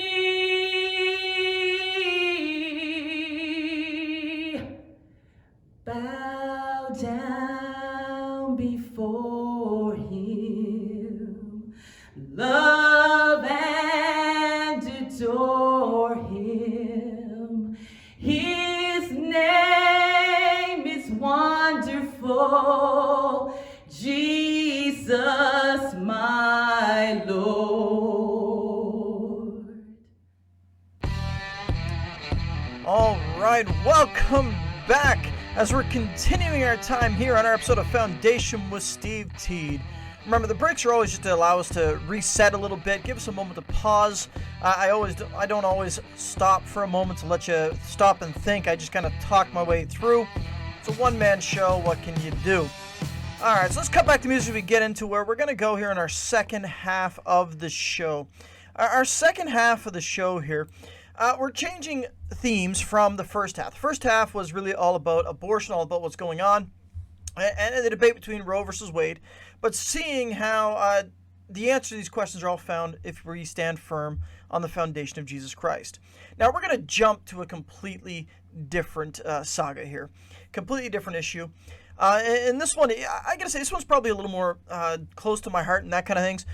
Bow down before him, love and adore him. His name is wonderful, Jesus, my Lord. All right, welcome back as we're continuing our time here on our episode of Foundation with Steve Teed. Remember, the breaks are always just to allow us to reset a little bit, give us a moment to pause. I don't always stop for a moment to let you stop and think. I just kind of talk my way through. It's a one-man show. What can you do? All right, so let's cut back to music as we get into where we're going to go here in our second half of the show. Our second half of the show here, we're changing themes from the first half. The first half was really all about abortion, all about what's going on, and the debate between Roe versus Wade, but seeing how the answer to these questions are all found if we stand firm on the foundation of Jesus Christ. Now, we're going to jump to a completely different saga here, completely different issue. And this one, I got to say, this one's probably a little more close to my heart and that kind of things,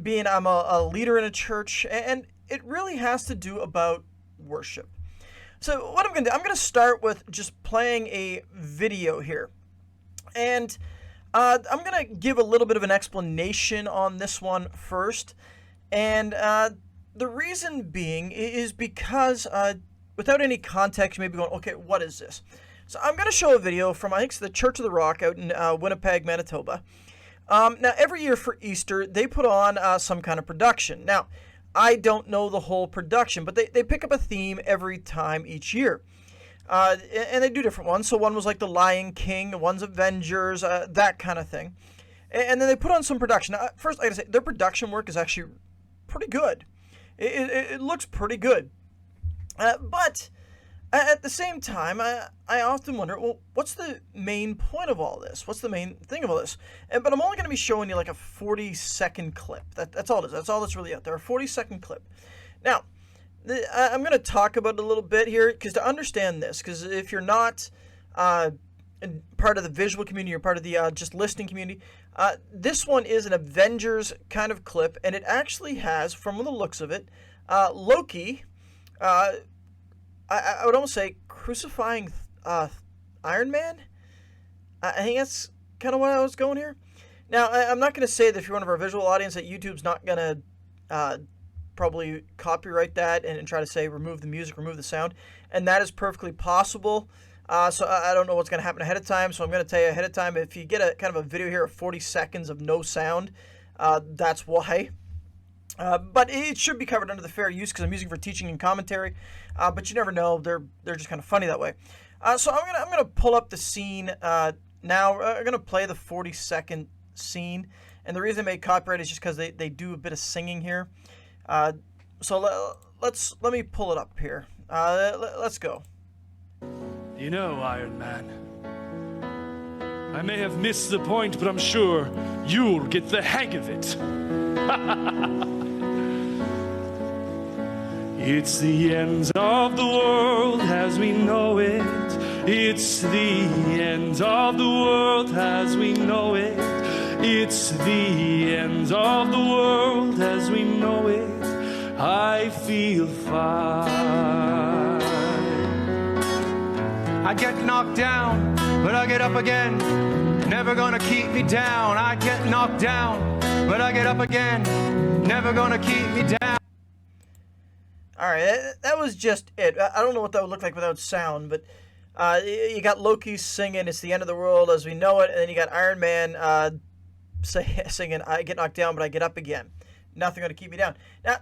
being I'm a leader in a church, and it really has to do about worship. So what I'm going to do, I'm going to start with just playing a video here. And I'm going to give a little bit of an explanation on this one first. And the reason being is because without any context, you may be going, okay, what is this? So I'm going to show a video from, I think it's the Church of the Rock out in Winnipeg, Manitoba. Now, every year for Easter, they put on some kind of production. Now, I don't know the whole production, but they pick up a theme every time each year. And they do different ones. So one was like the Lion King, one's Avengers, that kind of thing. And then they put on some production. Now, first, I gotta say, their production work is actually pretty good. It looks pretty good. But at the same time, I often wonder, well, what's the main point of all this? What's the main thing of all this? But I'm only going to be showing you like a 40-second clip. That's all it is. That's all that's really out there, a 40-second clip. Now, I'm going to talk about it a little bit here, because to understand this, because if you're not part of the visual community, you're part of the just listening community, this one is an Avengers kind of clip, and it actually has, from the looks of it, Loki, I would almost say crucifying Iron Man. I think that's kind of what I was going here. Now, I'm not going to say that if you're one of our visual audience that YouTube's not going to probably copyright that and try to say remove the music, remove the sound, and that is perfectly possible. So I don't know what's going to happen ahead of time, so I'm going to tell you ahead of time, if you get a kind of a video here of 40 seconds of no sound, that's why. But it should be covered under the fair use because I'm using for teaching and commentary. But you never know; they're just kind of funny that way. So I'm gonna pull up the scene now. I'm gonna play the 40-second scene, and the reason they made copyright is just because they do a bit of singing here. So let me pull it up here. Let's go. You know, Iron Man, I may have missed the point, but I'm sure you'll get the hang of it. It's the end of the world as we know it. It's the end of the world as we know it. It's the end of the world as we know it. I feel fine. I get knocked down, but I get up again. Never gonna keep me down. I get knocked down, but I get up again. Never gonna keep me down. All right, that was just it. I don't know what that would look like without sound, but you got Loki singing "It's the End of the World as we know it," and then you got Iron Man singing "I get knocked down, but I get up again. Nothing gonna keep me down." Now,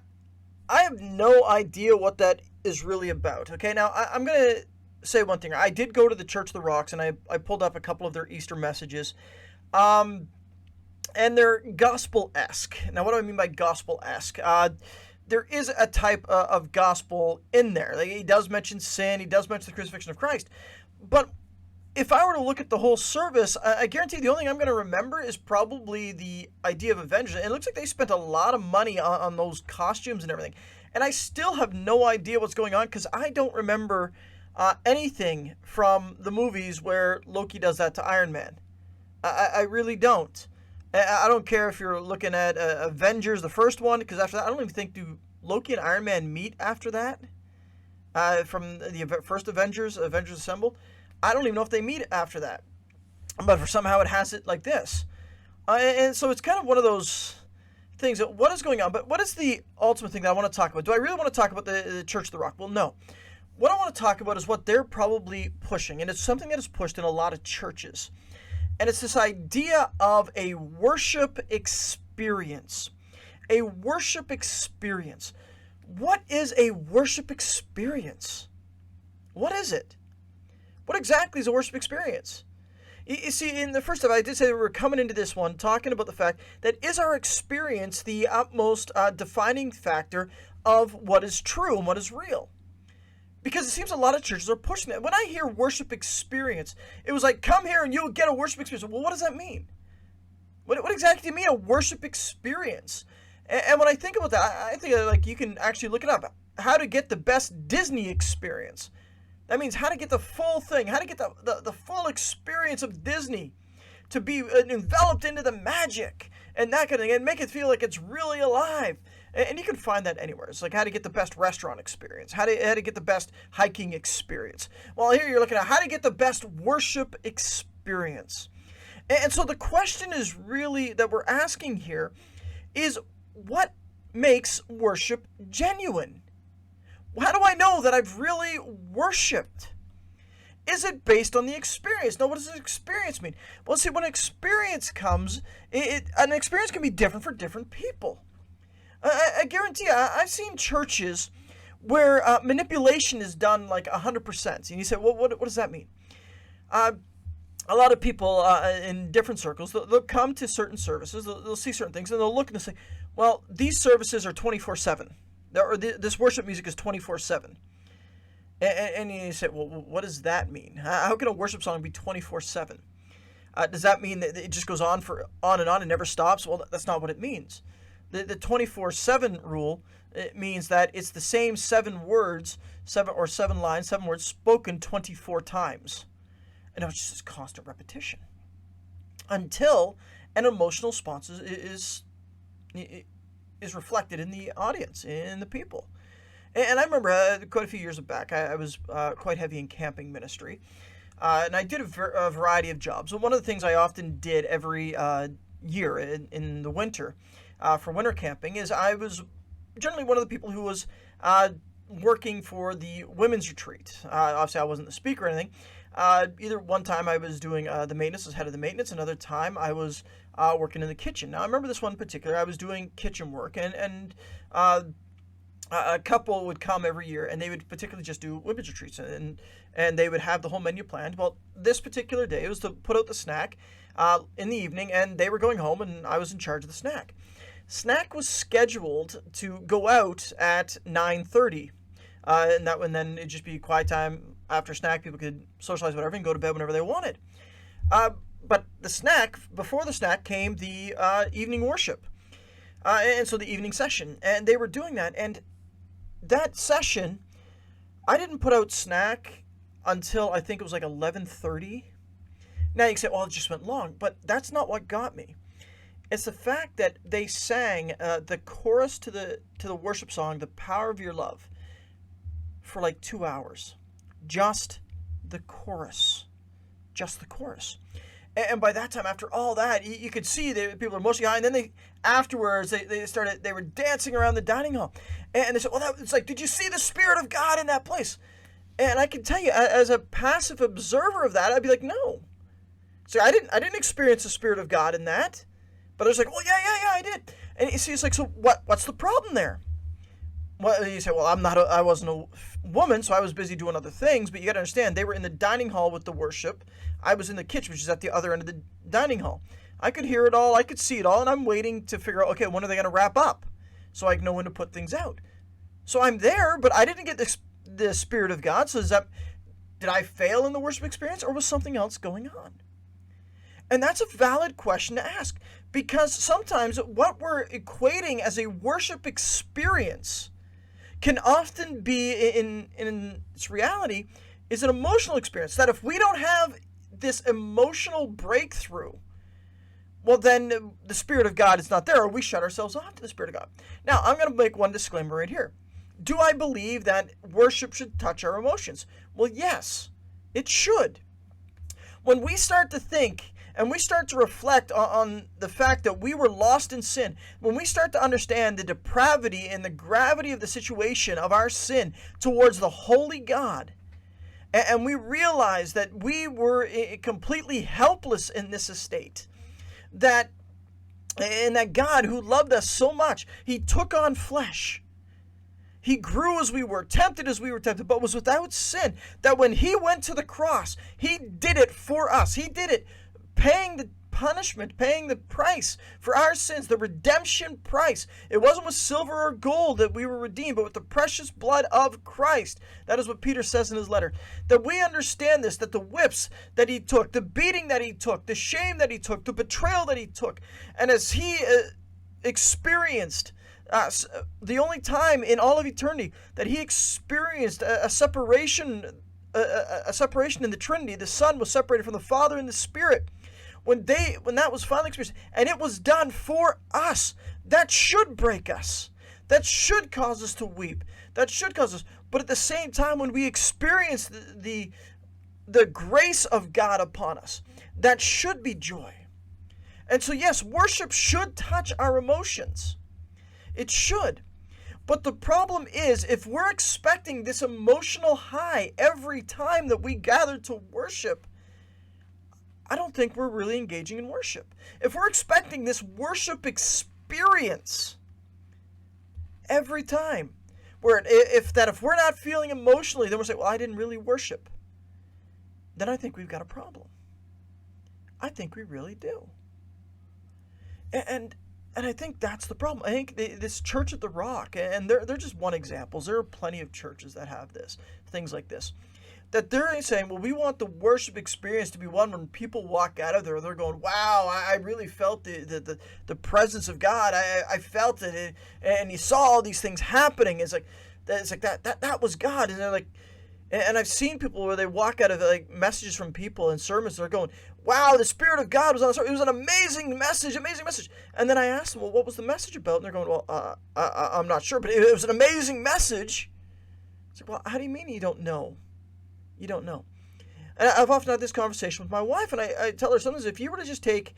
I have no idea what that is really about. Okay, now I'm gonna say one thing. I did go to the Church of the Rocks, and I pulled up a couple of their Easter messages, and they're gospel-esque. Now, what do I mean by gospel-esque? There is a type of gospel in there. Like, he does mention sin. He does mention the crucifixion of Christ. But if I were to look at the whole service, I guarantee the only thing I'm going to remember is probably the idea of Avengers. And it looks like they spent a lot of money on those costumes and everything. And I still have no idea what's going on because I don't remember anything from the movies where Loki does that to Iron Man. I really don't. I don't care if you're looking at Avengers, the first one, because after that, I don't even think do Loki and Iron Man meet after that. From the first Avengers Assemble, I don't even know if they meet after that. But for somehow it has it like this, and so it's kind of one of those things. What is going on? But what is the ultimate thing that I want to talk about? Do I really want to talk about the Church of the Rock? Well, no. What I want to talk about is what they're probably pushing, and it's something that is pushed in a lot of churches. And it's this idea of a worship experience. A worship experience. What is a worship experience? What is it? What exactly is a worship experience? You see, in the first step, I did say that we were coming into this one talking about the fact that is our experience the utmost defining factor of what is true and what is real? Because it seems a lot of churches are pushing that. When I hear worship experience, it was like, come here and you'll get a worship experience. Well, what does that mean? What exactly do you mean, a worship experience? And when I think about that, I think like you can actually look it up. How to get the best Disney experience. That means how to get the full thing, how to get the full experience of Disney, to be enveloped into the magic and that kind of thing, and make it feel like it's really alive. And you can find that anywhere. It's like how to get the best restaurant experience, how to get the best hiking experience. Well, here you're looking at how to get the best worship experience. And so the question is really that we're asking here is, what makes worship genuine? How do I know that I've really worshipped? Is it based on the experience? Now, what does an experience mean? Well, see, when experience comes, an experience can be different for different people. I guarantee you, I've seen churches where manipulation is done like 100%. And you say, well, what does that mean? A lot of people in different circles, they'll come to certain services, they'll see certain things, and they'll look and they'll say, well, these services are 24/7. Or this worship music is 24/7. And you say, well, what does that mean? How can a worship song be 24/7? Does that mean that it just goes on and on and never stops? Well, that's not what it means. The 24/7 rule, it means that it's the same 7 words, 7 lines, 7 words spoken 24 times. And it's just this constant repetition until an emotional response is reflected in the audience, in the people. And I remember quite a few years back, I was quite heavy in camping ministry, and I did a variety of jobs. So one of the things I often did every year in the winter for winter camping is I was generally one of the people who was working for the women's retreat. Obviously, I wasn't the speaker or anything. Either one time I was doing the maintenance, as head of the maintenance. Another time I was working in the kitchen. Now, I remember this one in particular. I was doing kitchen work, and a couple would come every year, and they would particularly just do women's retreats, and they would have the whole menu planned. Well, this particular day, it was to put out the snack in the evening, and they were going home, and I was in charge of the snack. Snack was scheduled to go out at 9:30, and then it'd just be quiet time after snack. People could socialize, whatever, and go to bed whenever they wanted. But before the snack came the evening worship, and so the evening session, and they were doing that. And that session, I didn't put out snack until I think it was like 11:30. Now you can say, well, it just went long, but that's not what got me. It's the fact that they sang the chorus to the worship song, "The Power of Your Love," for like 2 hours. Just the chorus. Just the chorus. And by that time, after all that, you could see that people were mostly high. And then afterwards, they were dancing around the dining hall. And they said, well, it's like, did you see the Spirit of God in that place? And I can tell you, as a passive observer of that, I'd be like, no. So I didn't experience the Spirit of God in that. But I was like, well, yeah, I did. And you see, it's like, so what's the problem there? Well, you say, well, I wasn't a woman, so I was busy doing other things. But you got to understand, they were in the dining hall with the worship. I was in the kitchen, which is at the other end of the dining hall. I could hear it all, I could see it all, and I'm waiting to figure out, okay, when are they going to wrap up, so I know when to put things out. So I'm there, but I didn't get the Spirit of God. So did I fail in the worship experience, or was something else going on? And that's a valid question to ask, because sometimes what we're equating as a worship experience can often be, in its reality, is an emotional experience. That if we don't have this emotional breakthrough, well, then the Spirit of God is not there, or we shut ourselves off to the Spirit of God. Now, I'm going to make one disclaimer right here. Do I believe that worship should touch our emotions? Well, yes, it should. When we start to think and we start to reflect on the fact that we were lost in sin, when we start to understand the depravity and the gravity of the situation of our sin towards the holy God, and we realize that we were completely helpless in this estate, and that God, who loved us so much, He took on flesh. He grew as we were, tempted as we were tempted, but was without sin. That when He went to the cross, He did it for us. He did it paying the punishment, paying the price for our sins, the redemption price. It wasn't with silver or gold that we were redeemed, but with the precious blood of Christ. That is what Peter says in his letter. That we understand this, that the whips that He took, the beating that He took, the shame that He took, the betrayal that He took, and as He experienced the only time in all of eternity that He experienced a separation in the Trinity, the Son was separated from the Father and the Spirit. When that was finally experienced, and it was done for us, that should break us. That should cause us to weep. That should cause us. But at the same time, when we experience the grace of God upon us, that should be joy. And so, yes, worship should touch our emotions. It should. But the problem is, if we're expecting this emotional high every time that we gather to worship, I don't think we're really engaging in worship. If we're expecting this worship experience every time, if we're not feeling emotionally, then we're saying, well, I didn't really worship, then I think we've got a problem. I think we really do. And I think that's the problem. I think this Church at the Rock, and they're just one example. There are plenty of churches that have things like this. That they're saying, well, we want the worship experience to be one when people walk out of there, they're going, wow, I really felt the presence of God. I felt it, and you saw all these things happening. It's like that was God. And they're like, and I've seen people where they walk out of like messages from people and sermons, they're going, wow, the Spirit of God was on the sermon. It was an amazing message. And then I asked them, well, what was the message about? And they're going, well, I'm not sure, but it was an amazing message. I said, well, how do you mean you don't know? You don't know. And I've often had this conversation with my wife, and I tell her sometimes, if you were to just take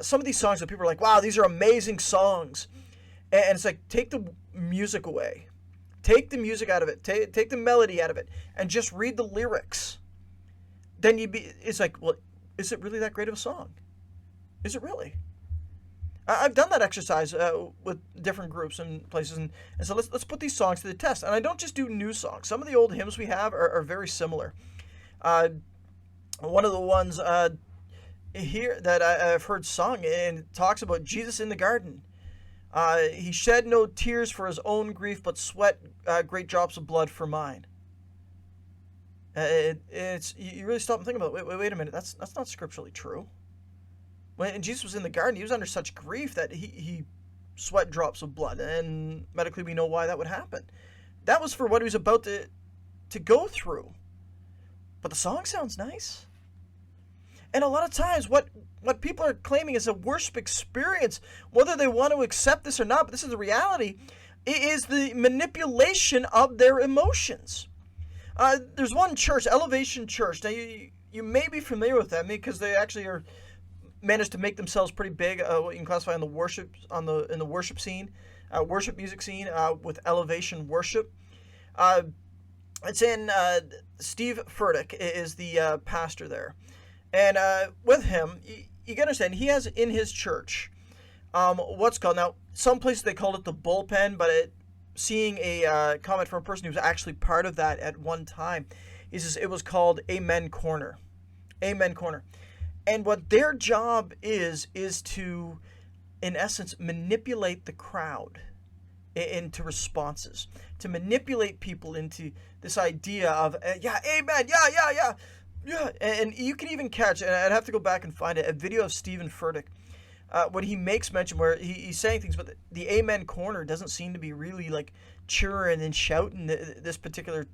some of these songs that people are like, wow, these are amazing songs, And it's like, take the music away. Take the music out of it. Take the melody out of it. And just read the lyrics. Then it's like, well, is it really that great of a song? Is it really? I've done that exercise with different groups and places, and so let's put these songs to the test. And I don't just do new songs. Some of the old hymns we have are very similar. One of the ones here that I've heard sung, and it talks about Jesus in the garden. He shed no tears for his own grief, but sweat great drops of blood for mine. It's you really stop and think about it. Wait a minute. That's not scripturally true. When Jesus was in the garden, he was under such grief that he sweat drops of blood, and medically we know why that would happen. That was for what he was about to go through. But the song sounds nice. And a lot of times what people are claiming is a worship experience, whether they want to accept this or not, but this is the reality, is the manipulation of their emotions. There's one church, Elevation Church. Now, you may be familiar with them because they actually are managed to make themselves pretty big. What you can classify in the worship in the worship scene, worship music scene, with Elevation Worship. It's in Steve Furtick is the pastor there, and with him, you can understand he has in his church what's called, now some places they called it the bullpen, but seeing a comment from a person who was actually part of that at one time, he says it was called Amen Corner. Amen Corner. And what their job is to, in essence, manipulate the crowd into responses, to manipulate people into this idea of, yeah, amen, yeah. And you can even catch, and I'd have to go back and find it, a video of Stephen Furtick, when he makes mention where he's saying things, but the Amen Corner doesn't seem to be really like cheering and shouting this particular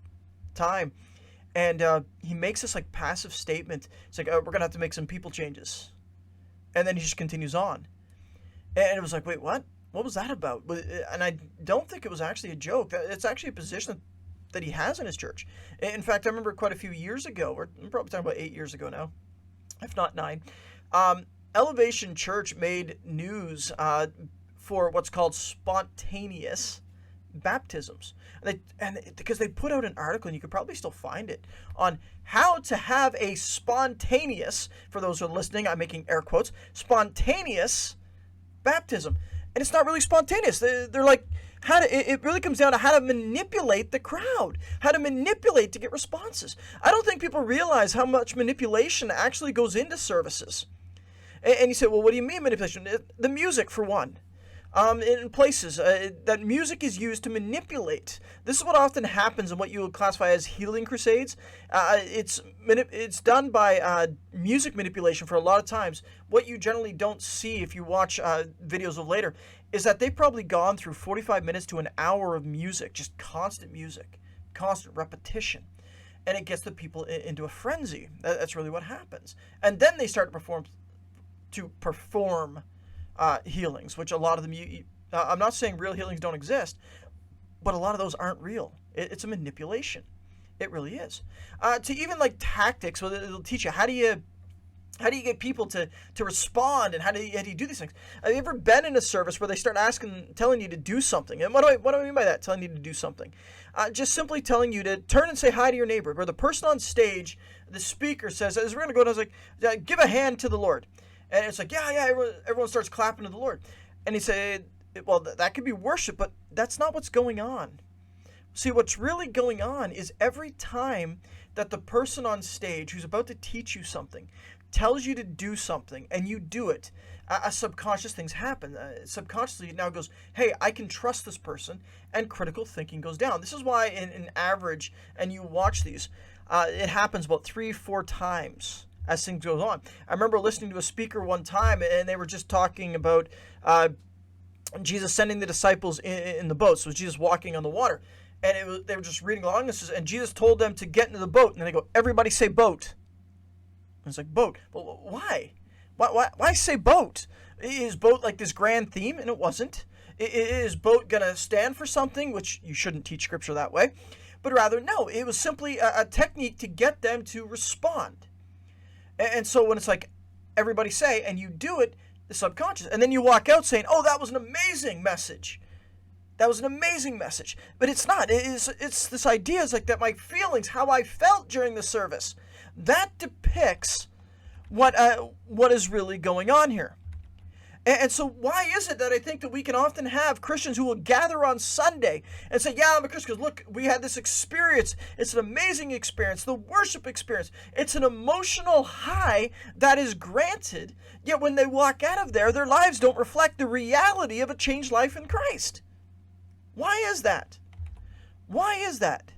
time. And he makes this like passive statement. It's like, we're going to have to make some people changes. And then he just continues on. And it was like, wait, what? What was that about? And I don't think it was actually a joke. It's actually a position that he has in his church. In fact, I remember quite a few years ago, we're probably talking about 8 years ago now, if not 9, Elevation Church made news for what's called spontaneous baptisms. Because they put out an article, and you could probably still find it, on how to have a spontaneous, for those who are listening, I'm making air quotes, spontaneous baptism. And it's not really spontaneous. They're like, it really comes down to how to manipulate the crowd, how to manipulate to get responses. I don't think people realize how much manipulation actually goes into services. And you say, well, what do you mean manipulation? The music, for one. In places that music is used to manipulate. This is what often happens in what you would classify as healing crusades. It's done by music manipulation for a lot of times. What you generally don't see if you watch videos of later is that they've probably gone through 45 minutes to an hour of music, just constant music, constant repetition. And it gets the people into a frenzy. That's really what happens. And then they start to perform healings, which a lot of them, I'm not saying real healings don't exist, but a lot of those aren't real. It's a manipulation. It really is. To even like tactics, so it'll teach you how do you get people to respond, and how do you do these things. Have you ever been in a service where they start telling you to do something? And what do I mean by that? Telling you to do something, just simply telling you to turn and say hi to your neighbor. Where the person on stage, the speaker says, as we're going to go down, I was like, give a hand to the Lord. And it's like, yeah, everyone starts clapping to the Lord. And he said, well, that could be worship, but that's not what's going on. See, what's really going on is every time that the person on stage who's about to teach you something tells you to do something and you do it, subconscious things happen. Subconsciously, it now goes, hey, I can trust this person, and critical thinking goes down. This is why in average, and you watch these, it happens about 3-4 times as things goes on. I remember listening to a speaker one time, and they were just talking about Jesus sending the disciples in the boat. So it was Jesus walking on the water, and they were just reading along this, and Jesus told them to get into the boat, and they go, everybody say boat. And it's like, boat. Well, why? Why say boat? Is boat like this grand theme? And it wasn't. Is boat going to stand for something, which you shouldn't teach scripture that way, but rather, no, it was simply a technique to get them to respond. And so when it's like, everybody say, and you do it, the subconscious, and then you walk out saying, oh, that was an amazing message. That was an amazing message. But it's not. It's this idea is like that my feelings, how I felt during the service, that depicts what is really going on here. And so why is it that I think that we can often have Christians who will gather on Sunday and say, yeah, I'm a Christian because look, we had this experience. It's an amazing experience, the worship experience. It's an emotional high that is granted, yet when they walk out of there, their lives don't reflect the reality of a changed life in Christ. Why is that? Why is that?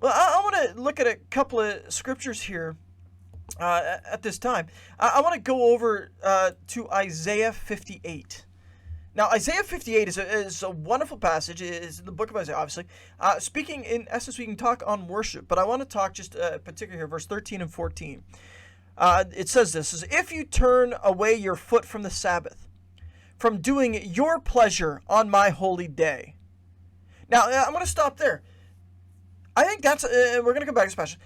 Well, I want to look at a couple of scriptures here at this time. I want to go over to Isaiah 58. Now, Isaiah 58 is a wonderful passage. It is the book of Isaiah, obviously. Speaking in essence, we can talk on worship, but I want to talk just particularly here, verse 13 and 14. It says this, is, if you turn away your foot from the Sabbath, from doing your pleasure on my holy day. Now, I'm going to stop there. I think that's, we're going to come back to this passage,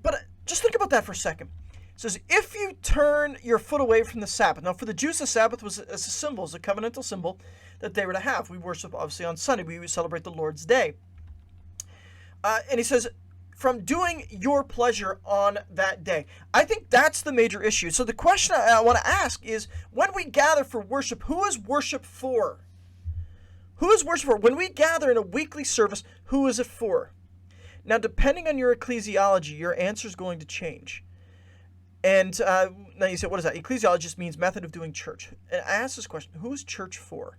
but just think about that for a second. It says, if you turn your foot away from the Sabbath. Now, for the Jews, the Sabbath was a symbol, a covenantal symbol that they were to have. We worship, obviously, on Sunday. We celebrate the Lord's Day. And he says, from doing your pleasure on that day. I think that's the major issue. So the question I want to ask is, when we gather for worship, who is worship for? Who is worship for? When we gather in a weekly service, who is it for? Now, depending on your ecclesiology, your answer is going to change. And now you say, what is that? Ecclesiology just means method of doing church. And I ask this question, who is church for?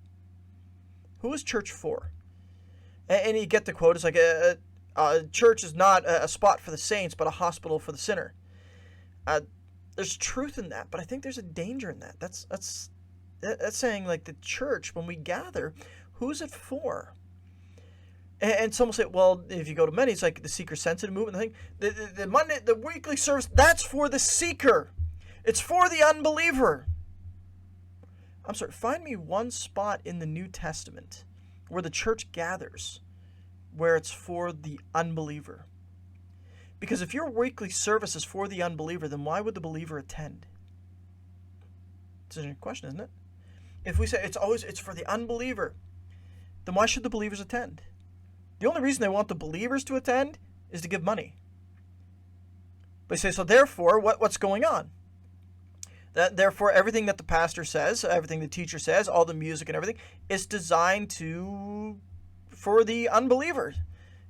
Who is church for? And you get the quote, it's like church is not a spot for the saints, but a hospital for the sinner. There's truth in that, but I think there's a danger in that. That's saying, like, the church, when we gather, who's it for? And some will say, well, if you go to many, it's like the seeker-sensitive movement. The weekly service, that's for the seeker. It's for the unbeliever. I'm sorry, find me one spot in the New Testament where the church gathers where it's for the unbeliever. Because if your weekly service is for the unbeliever, then why would the believer attend? It's a question, isn't it? If we say it's for the unbeliever, then why should the believers attend? The only reason they want the believers to attend is to give money. But you say, so therefore, what's going on? Therefore, everything that the pastor says, everything the teacher says, all the music and everything, is designed for the unbelievers.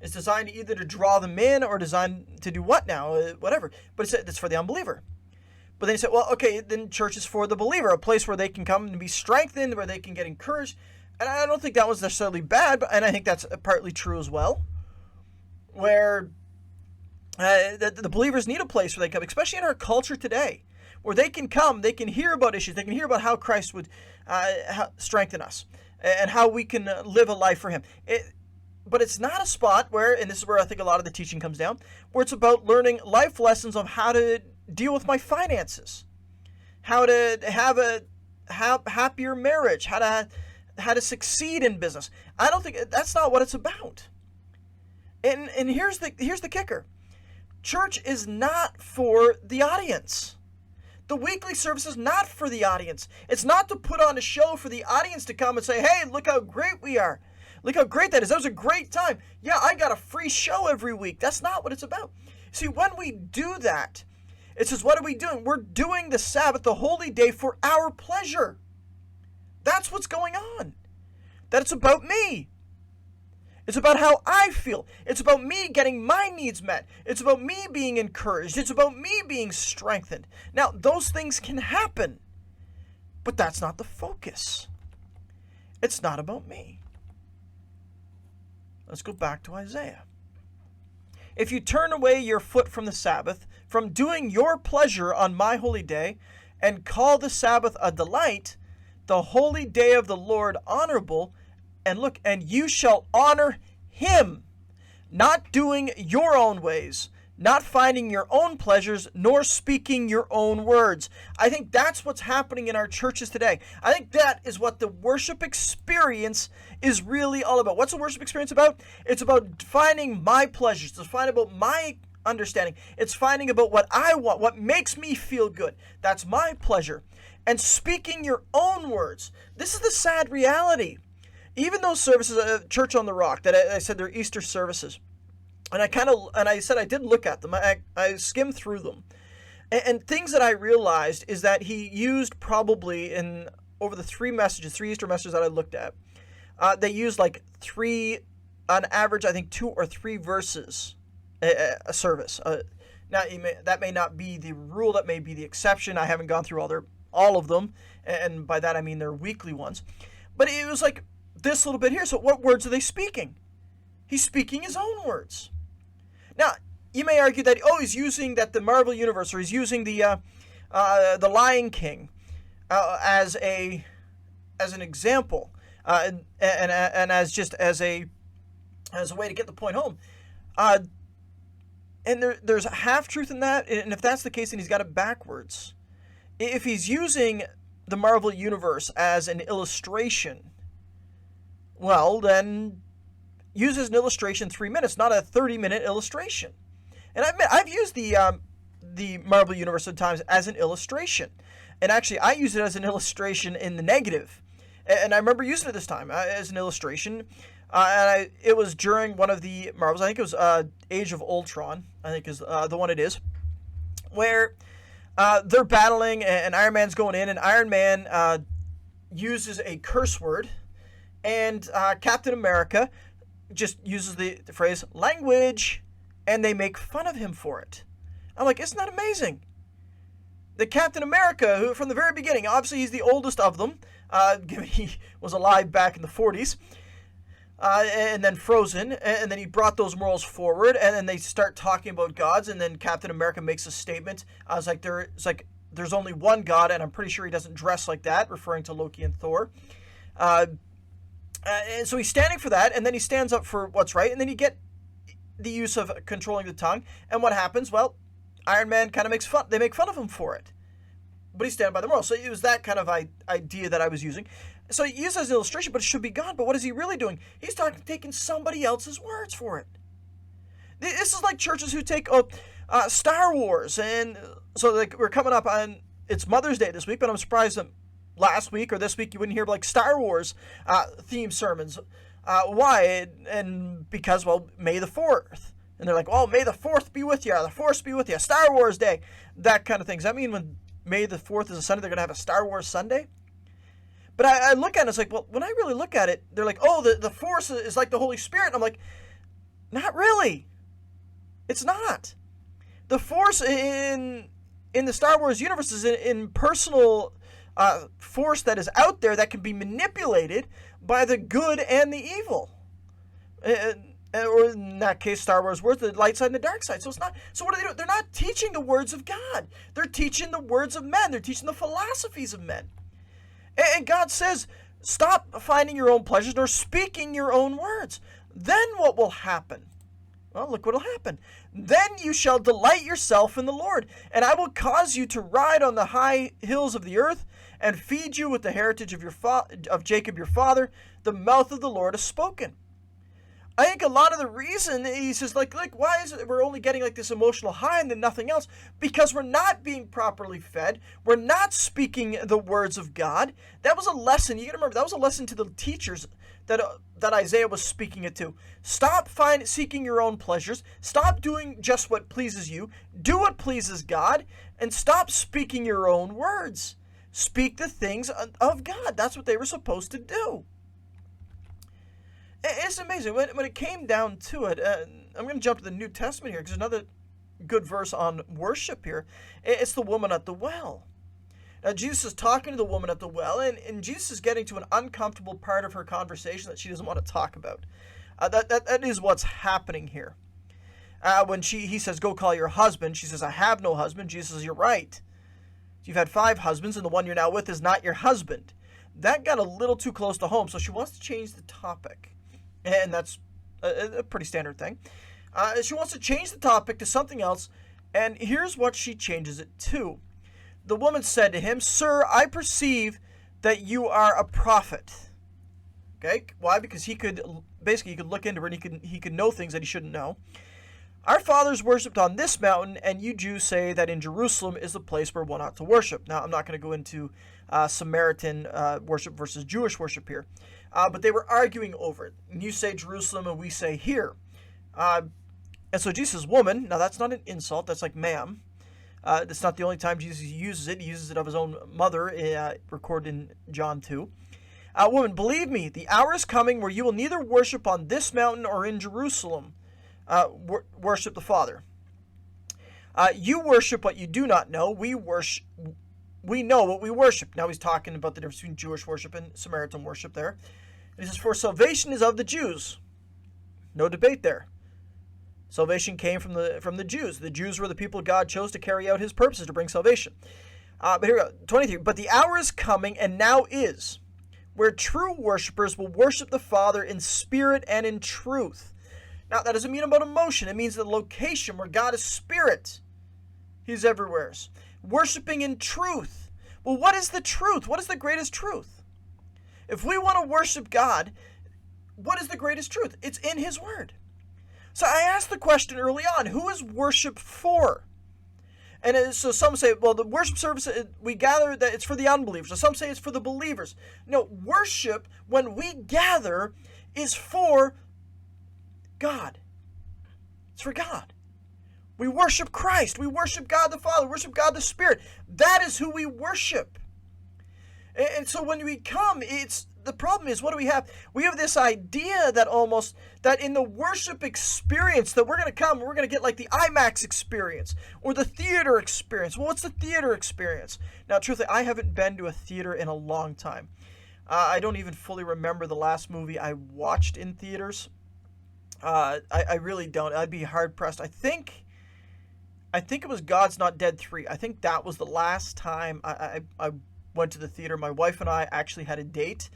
It's designed either to draw them in or designed to do what now? Whatever. But it's for the unbeliever. But then you say, well, okay, then church is for the believer, a place where they can come and be strengthened, where they can get encouraged. And I don't think that was necessarily bad, and I think that's partly true as well, where the believers need a place where they come, especially in our culture today, where they can come, they can hear about issues, they can hear about how Christ would strengthen us, and how we can live a life for him. But it's not a spot where, and this is where I think a lot of the teaching comes down, where it's about learning life lessons of how to deal with my finances, how to have a happier marriage, how to succeed in business. I don't think that's not what it's about. And here's the kicker. Church is not for the audience. The weekly service is not for the audience. It's not to put on a show for the audience to come and say, hey, look how great we are. Look how great that is. That was a great time. Yeah, I got a free show every week. That's not what it's about. See, when we do that, it says, what are we doing? We're doing the Sabbath, the holy day, for our pleasure. That's what's going on. That it's about me. It's about how I feel. It's about me getting my needs met. It's about me being encouraged. It's about me being strengthened. Now, those things can happen, but that's not the focus. It's not about me. Let's go back to Isaiah. If you turn away your foot from the Sabbath, from doing your pleasure on my holy day, and call the Sabbath a delight, the holy day of the Lord honorable, and look, and you shall honor him, not doing your own ways, not finding your own pleasures, nor speaking your own words. I think that's what's happening in our churches today. I think that is what the worship experience is really all about. What's the worship experience about? It's about finding my pleasures. It's finding about my understanding. It's finding about what I want, what makes me feel good. That's my pleasure. And speaking your own words. This is the sad reality. even those services, Church on the Rock, that I said they're Easter services, and I said I did look at them. I skimmed through them, and things that I realized is that he used probably over the three Easter messages that I looked at, they used like three, on average, I think 2 or 3 verses a service. Now that may not be the rule, that may be the exception. I haven't gone through all of them, and by that I mean their weekly ones. But it was like this little bit here. So what words are they speaking? He's speaking his own words. Now, you may argue that, he's using that the Marvel Universe, or he's using the Lion King as an example, and as a way to get the point home. And there's a half truth in that, and if that's the case, then he's got it backwards. If he's using the Marvel Universe as an illustration, well, then use as an illustration 3 minutes, not a 30-minute illustration. And I've used the Marvel Universe at times as an illustration, and actually I use it as an illustration in the negative. And I remember using it this time as an illustration. It was during one of the Marvels. I think it was Age of Ultron, I think is the one it is, where they're battling and Iron Man's going in, and Iron Man uses a curse word, and Captain America just uses the phrase language, and they make fun of him for it. I'm like, isn't that amazing? The Captain America, who from the very beginning, obviously he's the oldest of them, given he was alive back in the 40s, and then frozen, and then he brought those morals forward, and then they start talking about gods, and then Captain America makes a statement. I was like, there's only one God, and I'm pretty sure he doesn't dress like that, referring to Loki and Thor. And so he's standing for that, and then he stands up for what's right, and then you get the use of controlling the tongue, and what happens? Well, Iron Man kind of makes fun. They make fun of him for it, but he's standing by the moral. So it was that kind of idea that I was using. So he uses it as an illustration, but it should be gone. But what is he really doing? He's taking somebody else's words for it. This is like churches who take Star Wars, and so like we're coming up on, it's Mother's Day this week, but I'm surprised that last week or this week you wouldn't hear like Star Wars theme sermons. Why? And because, well, May the 4th. And they're like, oh, May the 4th be with you, the Force be with you, Star Wars Day, that kind of thing. Does that mean when May the 4th is a Sunday, they're going to have a Star Wars Sunday? But I look at it, it's like, well, when I really look at it, they're like, oh, the Force is like the Holy Spirit. And I'm like, not really. It's not. The Force in the Star Wars universe is in personal force that is out there that can be manipulated by the good and the evil. Or in that case, Star Wars words, the light side and the dark side. So it's not. So what are they doing? They're not teaching the words of God. They're teaching the words of men. They're teaching the philosophies of men. And God says, stop finding your own pleasures nor speaking your own words. Then what will happen? Well, look what will happen. Then you shall delight yourself in the Lord, and I will cause you to ride on the high hills of the earth, and feed you with the heritage of Jacob your father. The mouth of the Lord has spoken. I think a lot of the reason he says, like, why is it we're only getting like this emotional high and then nothing else? Because we're not being properly fed. We're not speaking the words of God. That was a lesson. You got to remember, that was a lesson to the teachers that Isaiah was speaking it to. Stop seeking your own pleasures. Stop doing just what pleases you. Do what pleases God, and stop speaking your own words. Speak the things of God. That's what they were supposed to do. It's amazing. When it came down to it, I'm going to jump to the New Testament here, because another good verse on worship here. It's the woman at the well. Now, Jesus is talking to the woman at the well, and Jesus is getting to an uncomfortable part of her conversation that she doesn't want to talk about. That is what's happening here. When he says, go call your husband, she says, I have no husband. Jesus says, you're right. You've had 5 husbands, and the one you're now with is not your husband. That got a little too close to home, so she wants to change the topic. And that's a pretty standard thing. She wants to change the topic to something else, and here's what she changes it to. The woman said to him, Sir, I perceive that you are a prophet. Okay, why? Because he could look into her, and he could know things that he shouldn't know. Our fathers worshipped on this mountain, and you Jews say that in Jerusalem is the place where one ought to worship. Now, I'm not going to go into Samaritan worship versus Jewish worship here. but they were arguing over it. And you say Jerusalem, and we say here. And so Jesus says, woman. Now, that's not an insult. That's like ma'am. That's not the only time Jesus uses it. He uses it of his own mother, recorded in John 2. Woman, believe me, the hour is coming where you will neither worship on this mountain or in Jerusalem. Worship the Father. You worship what you do not know. We know what we worship. Now he's talking about the difference between Jewish worship and Samaritan worship there. And he says, for salvation is of the Jews. No debate there. Salvation came from the Jews. The Jews were the people God chose to carry out his purposes to bring salvation. But here we go, 23. But the hour is coming, and now is, where true worshipers will worship the Father in spirit and in truth. Now, that doesn't mean about emotion. It means the location where God is spirit. He's everywhere. Worshipping in truth. Well, what is the truth? What is the greatest truth? If we want to worship God, what is the greatest truth? It's in his word. So I asked the question early on, who is worship for? And so some say, well, the worship service, we gather that it's for the unbelievers. So some say it's for the believers. No, worship, when we gather, is for God. It's for God. We worship Christ. We worship God the Father. We worship God the Spirit. That is who we worship. And so when we come, the problem is, what do we have? We have this idea that in the worship experience that we're going to come, we're going to get like the IMAX experience or the theater experience. Well, what's the theater experience? Now, truthfully, I haven't been to a theater in a long time. I don't even fully remember the last movie I watched in theaters. I really don't. I'd be hard pressed. I think it was God's Not Dead 3. I think that was the last time I went to the theater. My wife and I actually had a date,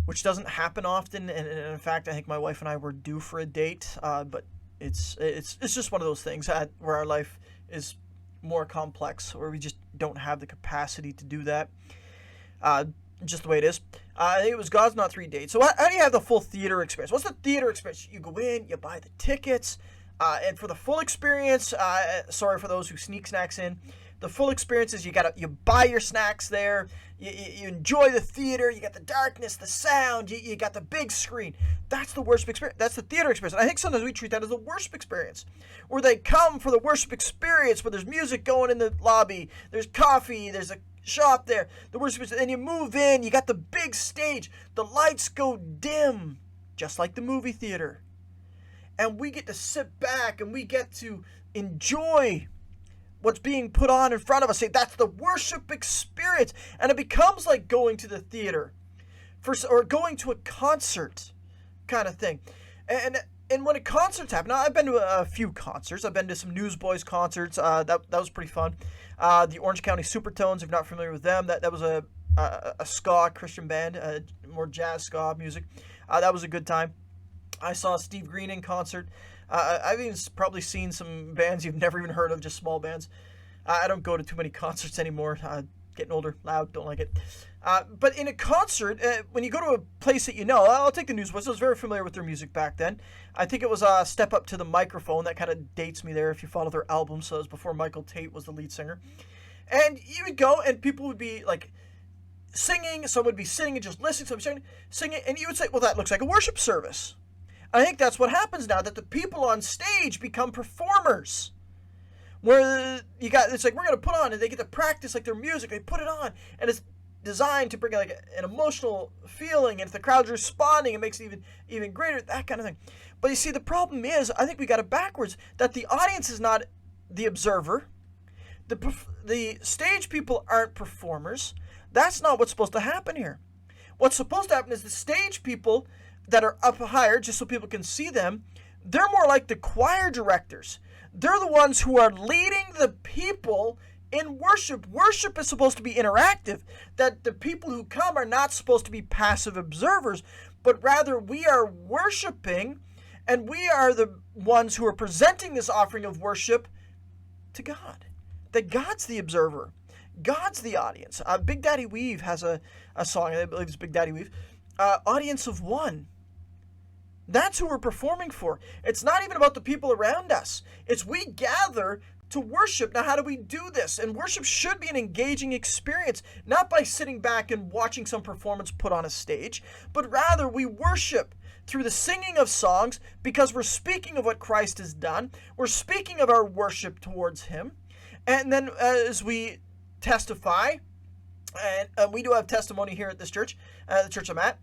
which doesn't happen often. And in fact, I think my wife and I were due for a date. But it's just one of those things where our life is more complex, where we just don't have the capacity to do that. Just the way it is. I think it was God's Not 3 dates. So how do you have the full theater experience? What's the theater experience? You go in, you buy the tickets, and for the full experience, sorry for those who sneak snacks in, the full experience is you buy your snacks there, you enjoy the theater, you got the darkness, the sound, you got the big screen. That's the worship experience. That's the theater experience. And I think sometimes we treat that as the worship experience, where they come for the worship experience, where there's music going in the lobby, there's coffee, there's a shop there, the worship experience, and you move in, you got the big stage, the lights go dim, just like the movie theater. And we get to sit back and we get to enjoy what's being put on in front of us. Say, that's the worship experience. And it becomes like going to the theater or going to a concert kind of thing. And when a concert's happen, now I've been to a few concerts. I've been to some Newsboys concerts. That was pretty fun. The Orange County Supertones, if you're not familiar with them, that was a ska Christian band, more jazz ska music. That was a good time. I saw Steve Green in concert. I've even probably seen some bands you've never even heard of, just small bands. I don't go to too many concerts anymore. Getting older, loud, don't like it. But in a concert, when you go to a place that you know, I'll take the Newsboys. I was very familiar with their music back then. I think it was Step Up to the Microphone. That kind of dates me there if you follow their album. So it was before Michael Tate was the lead singer. And you would go and people would be like singing. Some would be sitting and just listening. Some would be singing. And you would say, well, that looks like a worship service. I think that's what happens now, that the people on stage become performers. Where it's like, we're going to put on, and they get to practice like their music, they put it on, and it's designed to bring like an emotional feeling, and if the crowd's responding, it makes it even greater, that kind of thing. But you see, the problem is, I think we got it backwards, that the audience is not the observer. The stage people aren't performers. That's not what's supposed to happen here. What's supposed to happen is the stage people that are up higher, just so people can see them, they're more like the choir directors. They're the ones who are leading the people in worship. Worship is supposed to be interactive, that the people who come are not supposed to be passive observers, but rather we are worshiping, and we are the ones who are presenting this offering of worship to God. That God's the observer. God's the audience. Big Daddy Weave has a song, I believe it's Big Daddy Weave, Audience of One. That's who we're performing for. It's not even about the people around us. It's we gather to worship. Now, how do we do this? And worship should be an engaging experience, not by sitting back and watching some performance put on a stage, but rather we worship through the singing of songs because we're speaking of what Christ has done. We're speaking of our worship towards him. And then as we testify, and we do have testimony here at this church, the church I'm at,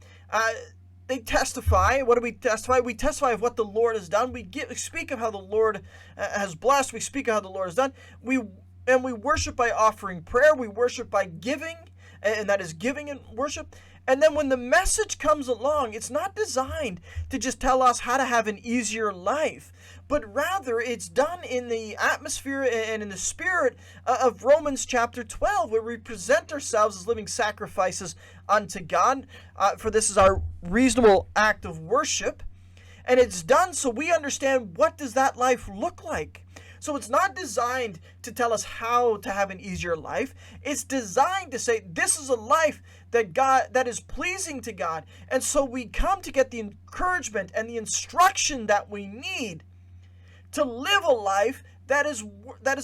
they testify. What do we testify? We testify of what the Lord has done. We speak of how the Lord has blessed. We speak of how the Lord has done. We worship by offering prayer. We worship by giving, and that is giving and worship. And then when the message comes along, it's not designed to just tell us how to have an easier life, but rather it's done in the atmosphere and in the spirit of Romans chapter 12, where we present ourselves as living sacrifices unto God, for this is our reasonable act of worship. And it's done so we understand, what does that life look like? So it's not designed to tell us how to have an easier life. It's designed to say, this is a life that is pleasing to God. And so we come to get the encouragement and the instruction that we need to live a life that is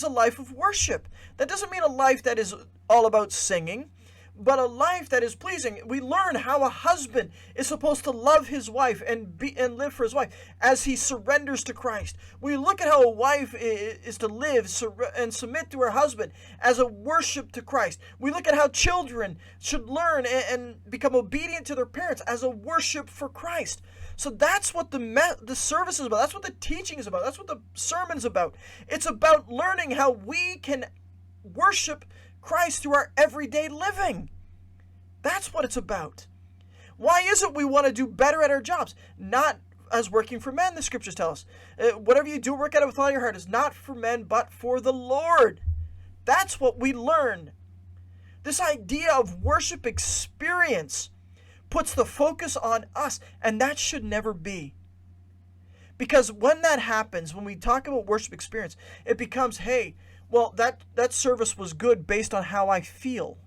a life of worship. That doesn't mean a life that is all about singing, but a life that is pleasing. We learn how a husband is supposed to love his wife and live for his wife as he surrenders to Christ. We look at how a wife is to live and submit to her husband as a worship to Christ. We look at how children should learn and become obedient to their parents as a worship for Christ. So that's what the service is about. That's what the teaching is about. That's what the sermon's about. It's about learning how we can worship Christ through our everyday living. That's what it's about. Why is it we want to do better at our jobs? Not as working for men, the scriptures tell us. Whatever you do, work at it with all your heart. Is not for men, but for the Lord. That's what we learn. This idea of worship experience puts the focus on us, and that should never be. Because when that happens, when we talk about worship experience, it becomes, hey, well, that service was good based on how I feel.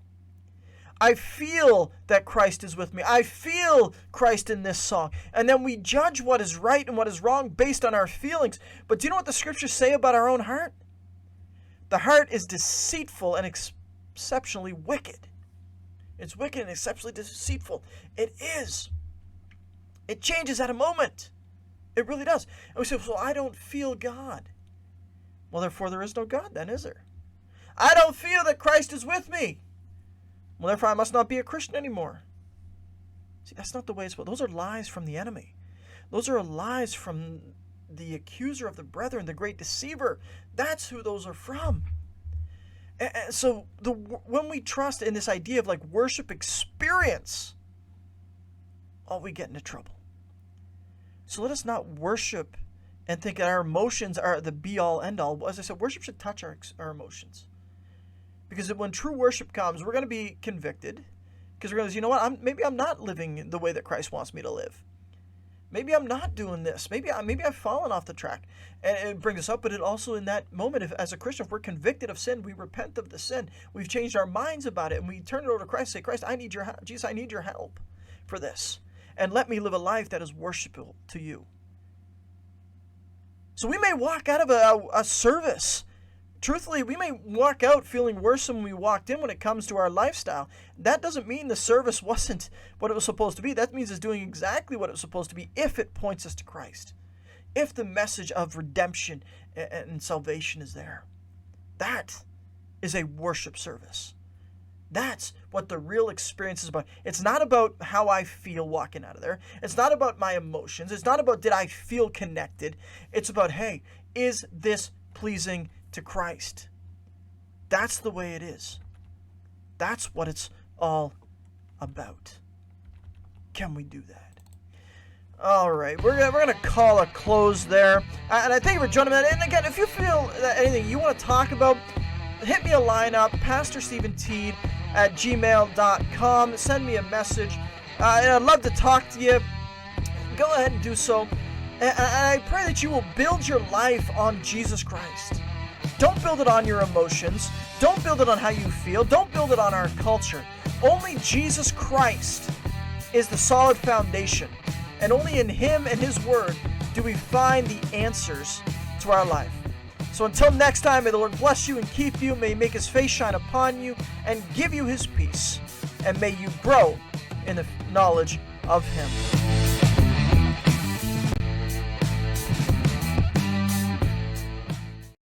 I feel that Christ is with me. I feel Christ in this song. And then we judge what is right and what is wrong based on our feelings. But do you know what the scriptures say about our own heart? The heart is deceitful and exceptionally wicked. It's wicked and exceptionally deceitful. It is. It changes at a moment. It really does. And we say, well, I don't feel God. Well, therefore there is no God then, is there? I don't feel that Christ is with me. Well, therefore I must not be a Christian anymore. See, that's not the way it's supposed. Those are lies from the enemy. Those are lies from the accuser of the brethren, the great deceiver. That's who those are from. And so when we trust in this idea of like worship experience, we get into trouble. So let us not worship and think that our emotions are the be-all, end-all. As I said, worship should touch our emotions. Because when true worship comes, we're going to be convicted. Because we're going to say, you know what, maybe I'm not living the way that Christ wants me to live. Maybe I'm not doing this. Maybe I've fallen off the track. And it brings us up, but it also in that moment, as a Christian, if we're convicted of sin, we repent of the sin. We've changed our minds about it, and we turn it over to Christ and say, Christ, Jesus, I need your help for this. And let me live a life that is worshipful to you. So we may walk out of a service. Truthfully, we may walk out feeling worse than we walked in when it comes to our lifestyle. That doesn't mean the service wasn't what it was supposed to be. That means it's doing exactly what it was supposed to be if it points us to Christ. If the message of redemption and salvation is there. That is a worship service. That's what the real experience is about. It's not about how I feel walking out of there. It's not about my emotions. It's not about did I feel connected. It's about, hey, is this pleasing to Christ? That's the way it is. That's what it's all about. Can we do that? All right, we're gonna call a close there. And I thank you for joining me. And again, if you feel that anything you want to talk about, hit me a line up, pastorstephenteed@gmail.com. Send me a message. And I'd love to talk to you. Go ahead and do so. And I pray that you will build your life on Jesus Christ. Don't build it on your emotions. Don't build it on how you feel. Don't build it on our culture. Only Jesus Christ is the solid foundation. And only in Him and His Word do we find the answers to our life. So until next time, may the Lord bless you and keep you. May He make His face shine upon you and give you His peace. And may you grow in the knowledge of Him.